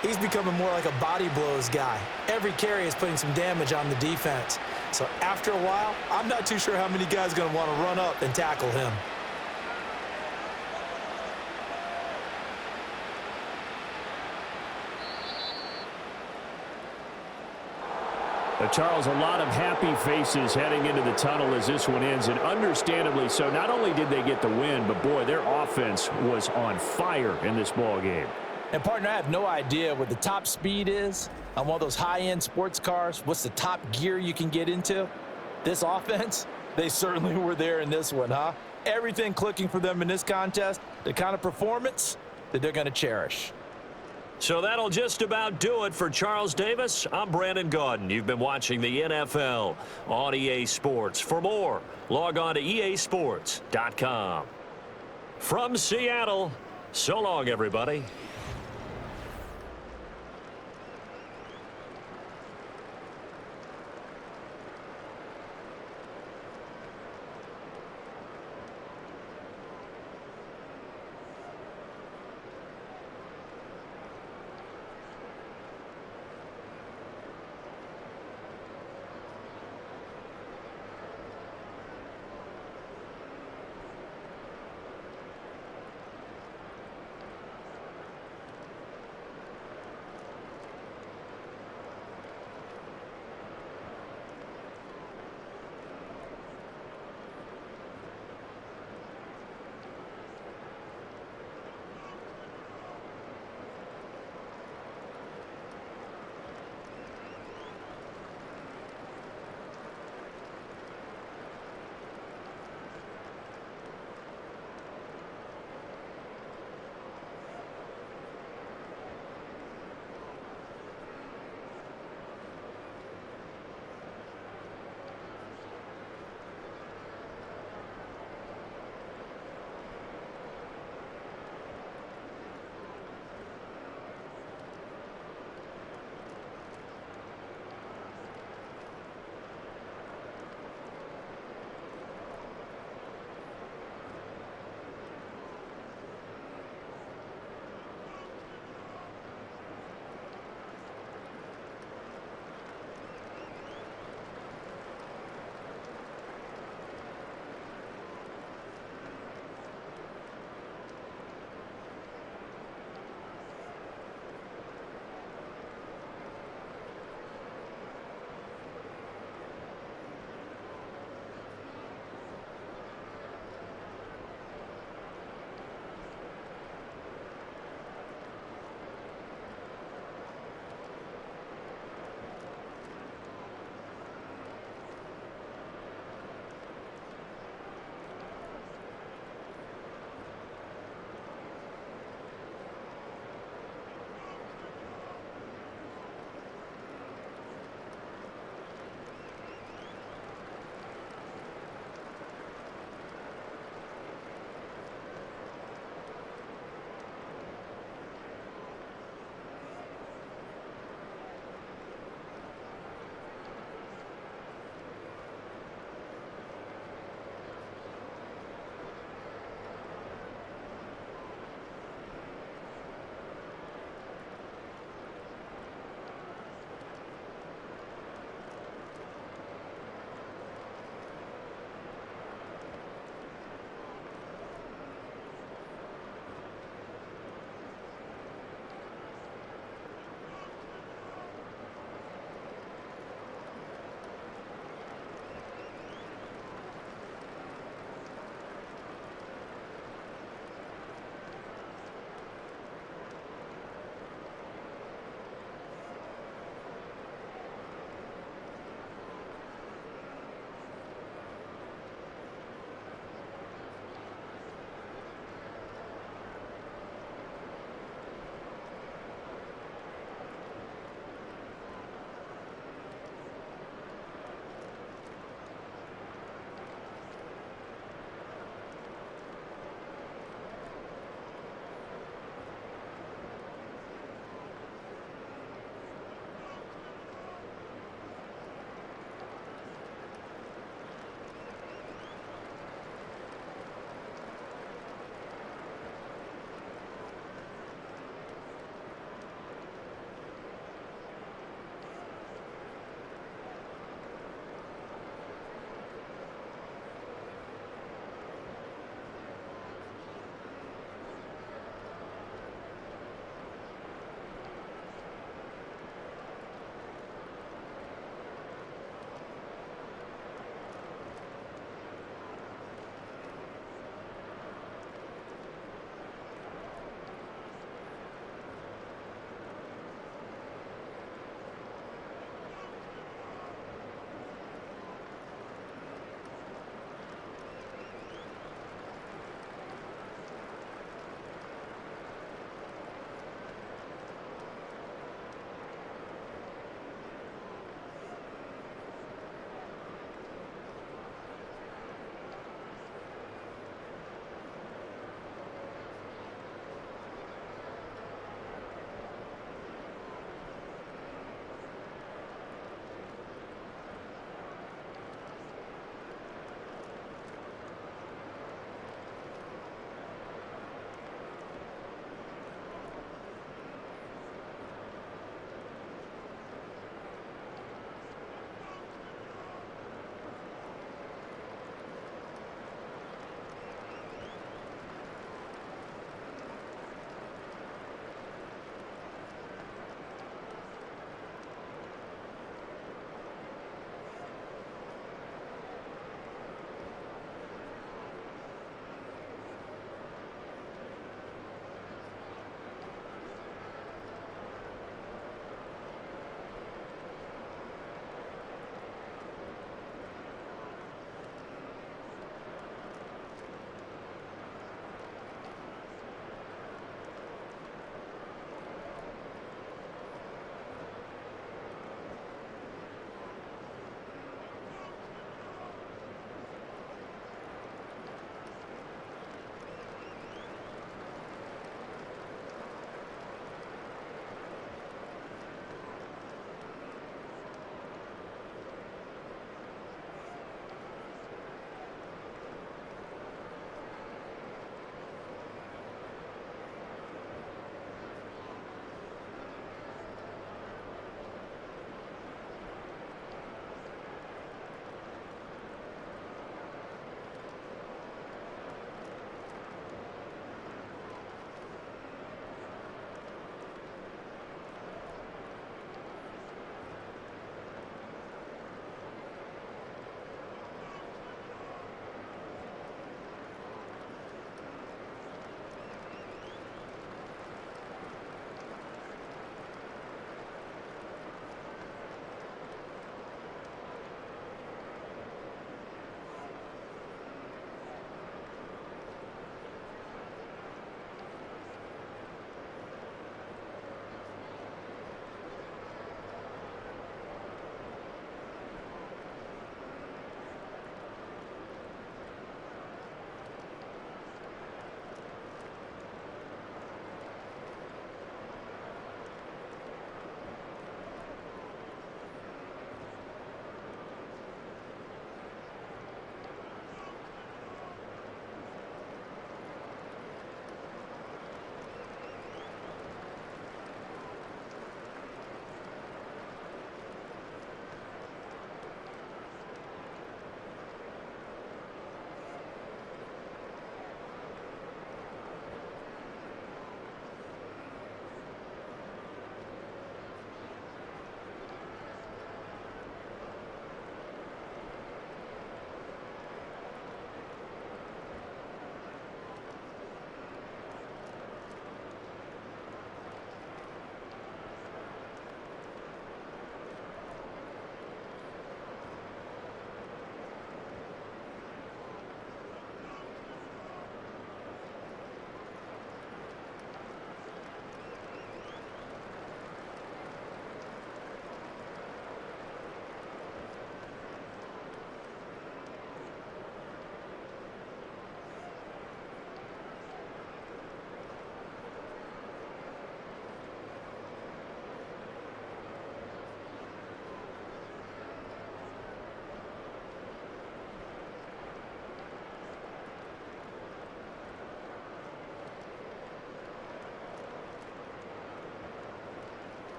he's becoming more like a body blows guy. Every carry is putting some damage on the defense. So after a while, I'm not too sure how many guys are going to want to run up and tackle him. Charles, a lot of happy faces heading into the tunnel as this one ends, and understandably so. Not only did they get the win, but boy, their offense was on fire in this ball game. And partner, I have no idea what the top speed is on one of those high-end sports cars. What's the top gear you can get into? This offense, they certainly were there in this one, huh? Everything clicking for them in this contest, the kind of performance that they're going to cherish. So that'll just about do it for Charles Davis. I'm Brandon Gaudin. You've been watching the NFL on EA Sports. For more, log on to easports.com. From Seattle, so long, everybody.